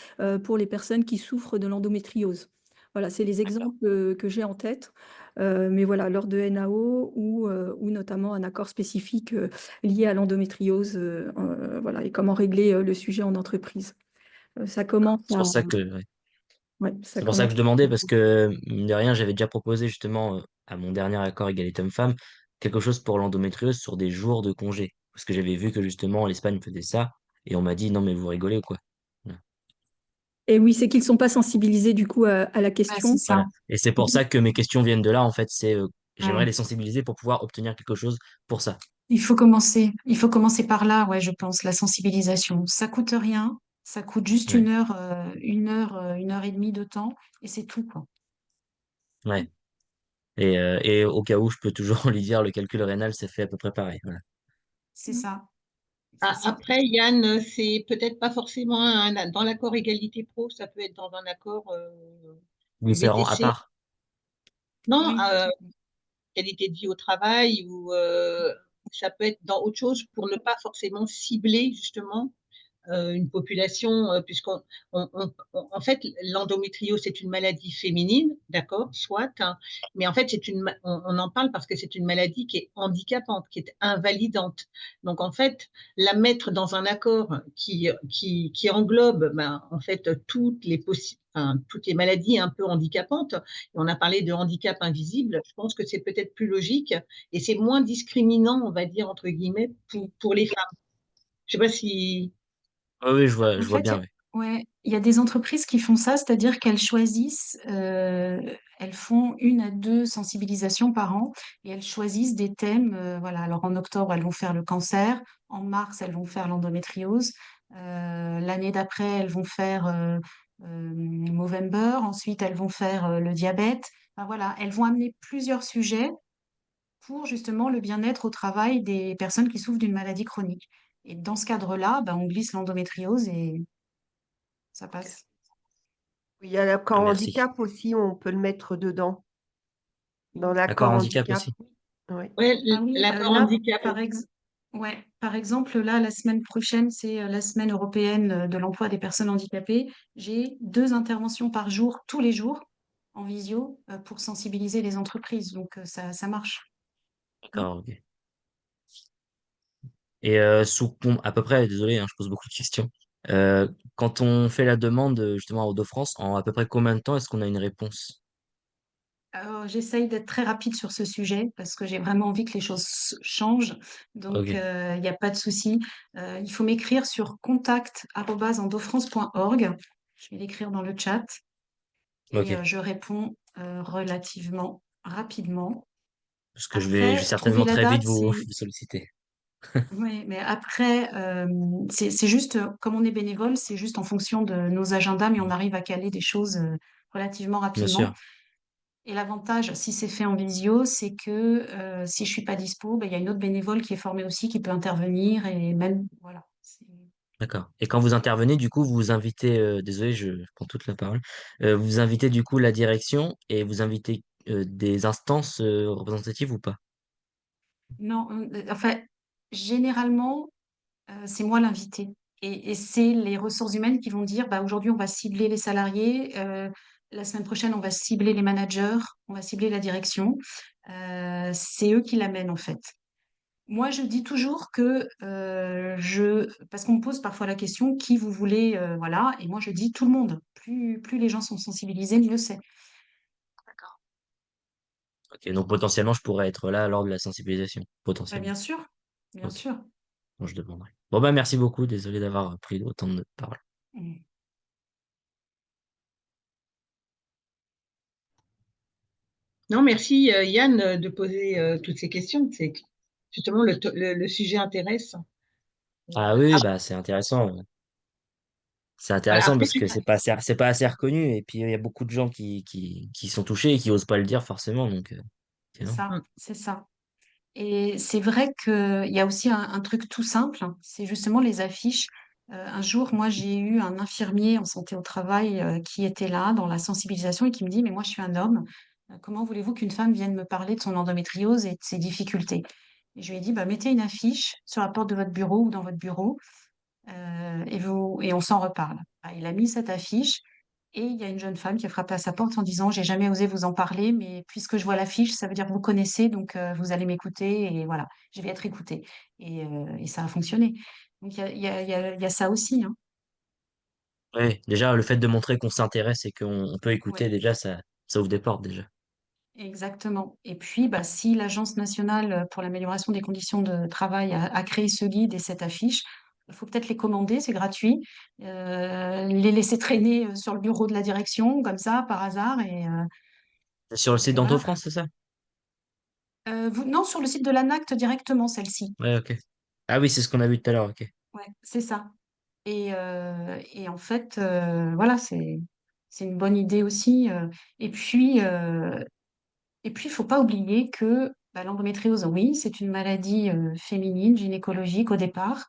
S8: pour les personnes qui souffrent de l'endométriose. Voilà, c'est les exemples que j'ai en tête. Mais voilà, lors de NAO ou notamment un accord spécifique lié à l'endométriose, voilà, et comment régler le sujet en entreprise. Ça commence
S6: C'est
S8: à,
S6: pour ça que, ouais.
S8: ouais, ça
S6: C'est pour ça que
S8: commence.
S6: je demandais, parce que, mine de rien, j'avais déjà proposé justement à mon dernier accord égalité homme-femme quelque chose pour l'endométriose sur des jours de congé. Parce que j'avais vu que justement l'Espagne faisait ça, et on m'a dit non, mais vous rigolez, quoi. Voilà.
S8: Et oui, c'est qu'ils ne sont pas sensibilisés du coup à la
S2: Bah, c'est
S8: question.
S2: ça.
S6: Voilà. Et c'est pour ça que mes questions viennent de là, en fait. C'est j'aimerais
S2: Ouais.
S6: les sensibiliser pour pouvoir obtenir quelque chose pour ça.
S2: Il faut commencer par là, ouais, je pense, la sensibilisation. Ça coûte rien, ça coûte juste
S6: Ouais.
S2: une heure et demie de temps, et c'est tout, quoi.
S6: Ouais. Et au cas où, je peux toujours lui dire le calcul rénal, c'est fait à peu près pareil. Voilà.
S2: C'est ça, c'est
S5: Ah,
S2: ça.
S5: après, Yann, c'est peut-être pas forcément dans l'accord égalité pro, ça peut être dans un accord
S6: Différent à
S5: VTC.
S6: part.
S5: Non,
S2: Oui.
S5: qualité de vie au travail ou ça peut être dans autre chose pour ne pas forcément cibler justement une population, puisqu'on, en fait, l'endométriose, c'est une maladie féminine, d'accord, soit, hein, mais en fait, on en parle parce que c'est une maladie qui est handicapante, qui est invalidante. Donc, en fait, la mettre dans un accord qui englobe, ben, en fait, toutes les maladies un peu handicapantes, et on a parlé de handicap invisible, je pense que c'est peut-être plus logique et c'est moins discriminant, on va dire, entre guillemets, pour les femmes. Je sais pas si...
S6: Oui, oui,
S2: En
S6: je vois
S2: fait,
S6: bien, oui.
S2: ouais, il y a des entreprises qui font ça, c'est-à-dire qu'elles choisissent, elles font 1 à 2 sensibilisations par an et elles choisissent des thèmes. Voilà, alors en octobre, elles vont faire le cancer, en mars, elles vont faire l'endométriose, l'année d'après, elles vont faire Movember, ensuite, elles vont faire le diabète. Enfin, voilà, elles vont amener plusieurs sujets pour justement le bien-être au travail des personnes qui souffrent d'une maladie chronique. Et dans ce cadre-là, ben, on glisse l'endométriose et ça passe.
S7: Il y a
S6: Ah,
S7: l'accord
S6: merci.
S7: handicap aussi, on peut le mettre dedans. Dans
S6: Accord
S7: l'accord
S6: handicap
S7: handicap.
S6: aussi.
S7: Oui.
S5: Ouais,
S2: Ah oui,
S5: l'accord
S7: Là,
S5: handicap.
S2: par exemple, là, la semaine prochaine, c'est la semaine européenne de l'emploi des personnes handicapées. J'ai 2 interventions par jour, tous les jours, en visio, pour sensibiliser les entreprises. Donc, ça marche. Mm.
S6: D'accord, ok. Et à peu près, désolé, hein, je pose beaucoup de questions. Quand on fait la demande justement à Hauts-de-France, en à peu près combien de temps est-ce qu'on a une réponse?
S2: Alors, j'essaye d'être très rapide sur ce sujet parce que j'ai vraiment envie que les choses changent. Donc,
S6: Ok,
S2: il n'y a pas de souci. Il faut m'écrire sur contact@endofrance.org. Je vais l'écrire dans le chat et
S6: ok.
S2: je réponds relativement rapidement.
S6: Parce que je vais
S2: Après, trouver
S6: certainement
S2: la
S6: très vite
S2: date,
S6: vous,
S2: c'est...
S6: vous solliciter.
S2: Oui, mais après, c'est juste, comme on est bénévole, c'est juste en fonction de nos agendas, mais on arrive à caler des choses relativement
S6: Bien
S2: rapidement.
S6: sûr,
S2: Et l'avantage, si c'est fait en visio, c'est que si je suis pas dispo, ben, il y a une autre bénévole qui est formée aussi, qui peut intervenir et même, voilà.
S6: d'accord. Et quand vous intervenez, du coup, vous invitez, désolé, je prends toute la parole, vous invitez du coup la direction et vous invitez des instances représentatives ou pas?
S2: Non, enfin, généralement, c'est moi l'invité. Et c'est les ressources humaines qui vont dire, bah, aujourd'hui, on va cibler les salariés, la semaine prochaine, on va cibler les managers, on va cibler la direction. C'est eux qui l'amènent, en fait. Moi, je dis toujours que parce qu'on me pose parfois la question, qui vous voulez, voilà, et moi je dis tout le monde. Plus les gens sont sensibilisés, mieux c'est.
S6: Ok, donc potentiellement, je pourrais être là lors de la sensibilisation,
S2: Bah,
S6: potentiellement.
S2: bien sûr, bien
S6: Ok,
S2: sûr.
S6: quand je demanderai. Bon, bah, merci beaucoup. Désolé d'avoir pris autant de parole.
S2: Mm.
S5: Non, merci Yann de poser toutes ces questions. C'est justement le sujet intéresse.
S6: Ah oui,
S5: Après,
S6: bah, c'est intéressant. C'est
S5: voilà,
S6: intéressant
S5: après,
S6: parce que c'est pas assez reconnu. Et puis, il y a beaucoup de gens qui sont touchés et qui osent pas le dire forcément. Donc, c'est
S2: C'est
S6: énorme.
S2: ça, c'est ça. Et c'est vrai qu'il y a aussi un truc tout simple, hein, c'est justement les affiches. Un jour, moi, j'ai eu un infirmier en santé au travail qui était là dans la sensibilisation et qui me dit, mais moi, je suis un homme. Comment voulez-vous qu'une femme vienne me parler de son endométriose et de ses difficultés? Et je lui ai dit, bah, mettez une affiche sur la porte de votre bureau ou dans votre bureau et on s'en reparle. Ah, il a mis cette affiche et il y a une jeune femme qui a frappé à sa porte en disant, j'ai jamais osé vous en parler, mais puisque je vois l'affiche, ça veut dire que vous connaissez, donc vous allez m'écouter et voilà, je vais être écoutée. Et ça a fonctionné. Donc il y a ça aussi, hein.
S6: Ouais, déjà, le fait de montrer qu'on s'intéresse et qu'on peut écouter,
S2: Ouais,
S6: déjà, ça ouvre des portes, déjà.
S2: exactement. Et puis, bah, si l'Agence nationale pour l'amélioration des conditions de travail a créé ce guide et cette affiche, il faut peut-être les commander, c'est gratuit. Les laisser traîner sur le bureau de la direction, comme ça, par hasard.
S6: Sur le site
S2: Et voilà.
S6: d'Anto-France, c'est ça?
S2: Non, sur le site de l'ANACT directement, celle-ci.
S6: Ouais, ok. Ah oui, c'est ce qu'on a vu tout à l'heure, ok.
S2: Ouais, c'est ça. Et en fait, voilà, c'est une bonne idée aussi. Et puis, il faut pas oublier que bah, l'endométriose, oui, c'est une maladie féminine, gynécologique au départ,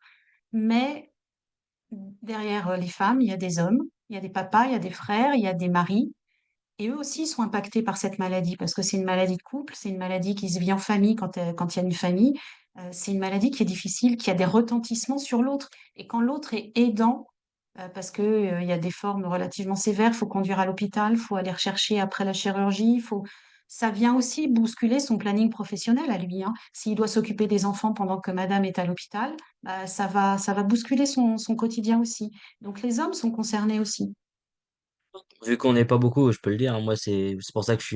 S2: mais derrière les femmes, il y a des hommes, il y a des papas, il y a des frères, il y a des maris. Et eux aussi sont impactés par cette maladie parce que c'est une maladie de couple, c'est une maladie qui se vit en famille quand il y a une famille. C'est une maladie qui est difficile, qui a des retentissements sur l'autre. Et quand l'autre est aidant, parce que, il y a des formes relativement sévères, il faut conduire à l'hôpital, il faut aller rechercher après la chirurgie, ça vient aussi bousculer son planning professionnel à lui, hein. S'il doit s'occuper des enfants pendant que madame est à l'hôpital, bah, ça va bousculer son quotidien aussi. Donc les hommes sont concernés aussi.
S6: Vu qu'on n'est pas beaucoup, je peux le dire, hein, moi, c'est pour ça que je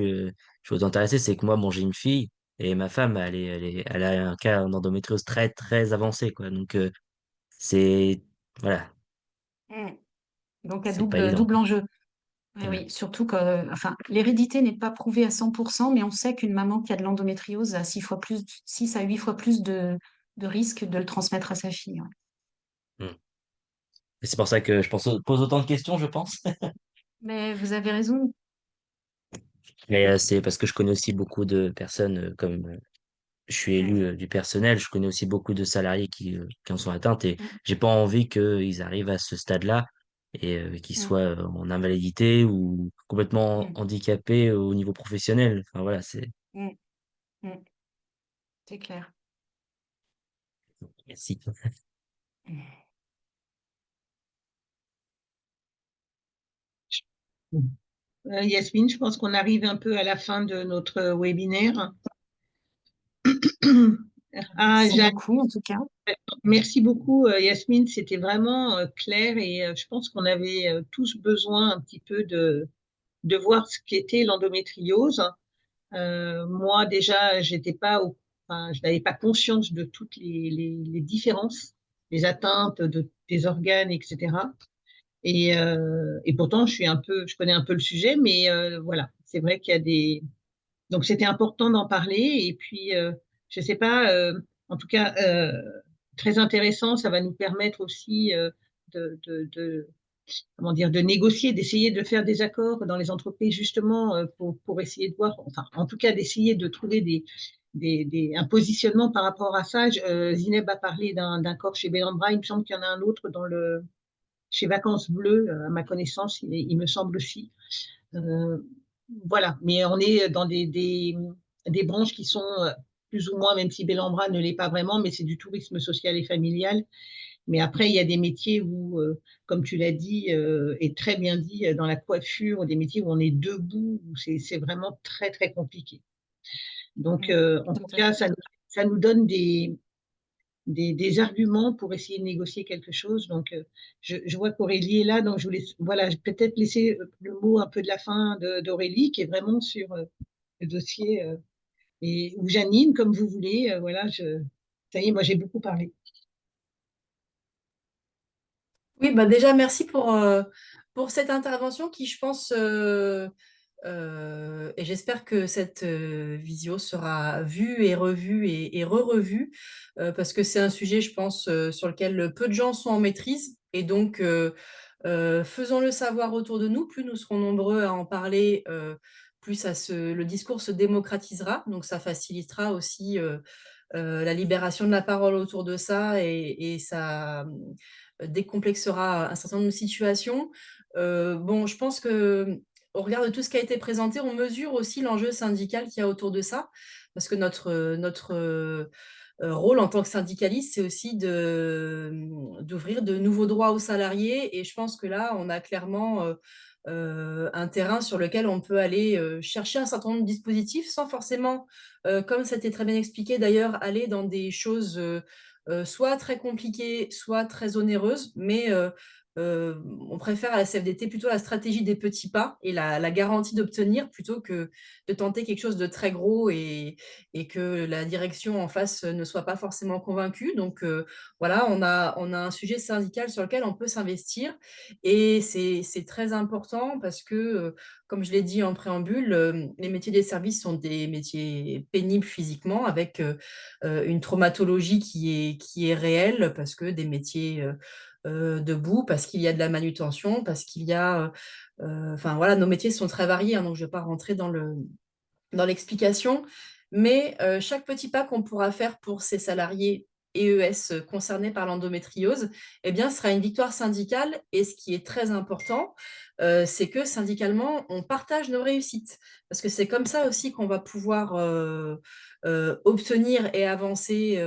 S6: suis autant intéressé, c'est que moi, bon, j'ai une fille et ma femme, elle a un cas d'endométriose très, très avancé, quoi. Donc, c'est, voilà,
S2: Mm. Donc, à
S6: c'est pas évident,
S2: double
S6: quoi.
S2: enjeu. Oui,
S6: Ouais.
S2: oui, surtout que, enfin, l'hérédité n'est pas prouvée à 100%, mais on sait qu'une maman qui a de l'endométriose a 6 à 8 fois plus de risques de le transmettre à sa fille. Ouais.
S6: Mm. Et c'est pour ça que je pose autant de questions, je pense.
S2: Mais vous avez raison.
S6: Mais c'est parce que je connais aussi beaucoup de personnes comme je suis
S2: Mm,
S6: élu du personnel, je connais aussi beaucoup de salariés qui en sont atteints et
S2: mm,
S6: j'ai pas envie qu'ils arrivent à ce stade-là et qu'ils
S2: mm,
S6: soient en invalidité ou complètement
S2: mm,
S6: handicapés au niveau professionnel. Enfin voilà, c'est
S2: mm, mm. C'est clair.
S6: merci.
S2: Mm.
S5: Yasmine, je pense qu'on arrive un peu à la fin de notre webinaire. Ah,
S2: Merci beaucoup, en tout cas.
S5: merci beaucoup, Yasmine. C'était vraiment clair et je pense qu'on avait tous besoin un petit peu de voir ce qu'était l'endométriose. Moi, déjà, enfin, je n'avais pas conscience de toutes les différences, les atteintes des organes, etc. Et pourtant, je connais un peu le sujet, mais voilà, c'est vrai qu'il y a donc c'était important d'en parler. Et puis, je sais pas, en tout cas, très intéressant. Ça va nous permettre aussi de comment dire, de négocier, d'essayer de faire des accords dans les entreprises justement pour essayer de voir, enfin, en tout cas, d'essayer de trouver un positionnement par rapport à ça. Zineb a parlé d'un corps chez Bellambra. Il me semble qu'il y en a un autre chez Vacances Bleues, à ma connaissance, il me semble aussi. Euh, voilà, mais on est dans des branches qui sont plus ou moins, même si Bellambra ne l'est pas vraiment, mais c'est du tourisme social et familial. Mais après, il y a des métiers où, comme tu l'as dit, et très bien dit, dans la coiffure, des métiers où on est debout, où c'est vraiment très, très compliqué. Donc,
S2: Mm.
S5: en tout
S2: Tout à
S5: cas,
S2: fait.
S5: ça nous donne des arguments pour essayer de négocier quelque chose. Donc, je vois qu'Aurélie est là, donc je voulais voilà, peut-être laisser le mot un peu de la fin d'Aurélie, qui est vraiment sur le dossier, ou Janine, comme vous voulez. Voilà, ça y est, moi j'ai beaucoup parlé.
S9: Oui, bah déjà, merci pour cette intervention qui, je pense, et j'espère que cette visio sera vue et revue et re-revue, parce que c'est un sujet, je pense, sur lequel peu de gens sont en maîtrise. Et donc, faisons-le savoir autour de nous. Plus nous serons nombreux à en parler, plus le discours se démocratisera. Donc, ça facilitera aussi la libération de la parole autour de ça et ça décomplexera un certain nombre de situations. Bon, je pense que au regard de tout ce qui a été présenté, on mesure aussi l'enjeu syndical qu'il y a autour de ça, parce que notre rôle en tant que syndicaliste, c'est aussi d'ouvrir de nouveaux droits aux salariés. Et je pense que là, on a clairement un terrain sur lequel on peut aller chercher un certain nombre de dispositifs sans forcément, comme ça a été très bien expliqué d'ailleurs, aller dans des choses soit très compliquées, soit très onéreuses, mais on préfère à la CFDT plutôt la stratégie des petits pas et la garantie d'obtenir plutôt que de tenter quelque chose de très gros et que la direction en face ne soit pas forcément convaincue. Donc voilà, on a un sujet syndical sur lequel on peut s'investir et c'est très important parce que, comme je l'ai dit en préambule, les métiers des services sont des métiers pénibles physiquement avec une traumatologie qui est réelle parce que des métiers debout, parce qu'il y a de la manutention, parce qu'il y a... Enfin voilà, nos métiers sont très variés, hein, donc je ne vais pas rentrer dans l'explication, mais chaque petit pas qu'on pourra faire pour ces salariés EES concernés par l'endométriose, eh bien, sera une victoire syndicale. Et ce qui est très important, c'est que syndicalement, on partage nos réussites. Parce que c'est comme ça aussi qu'on va pouvoir obtenir et avancer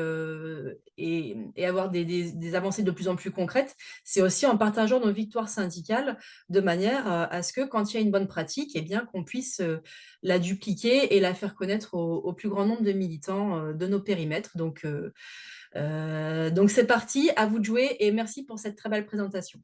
S9: et avoir des avancées de plus en plus concrètes. C'est aussi en partageant nos victoires syndicales de manière à ce que quand il y a une bonne pratique, eh bien, qu'on puisse la dupliquer et la faire connaître au plus grand nombre de militants de nos périmètres. Donc c'est parti, à vous de jouer et merci pour cette très belle présentation.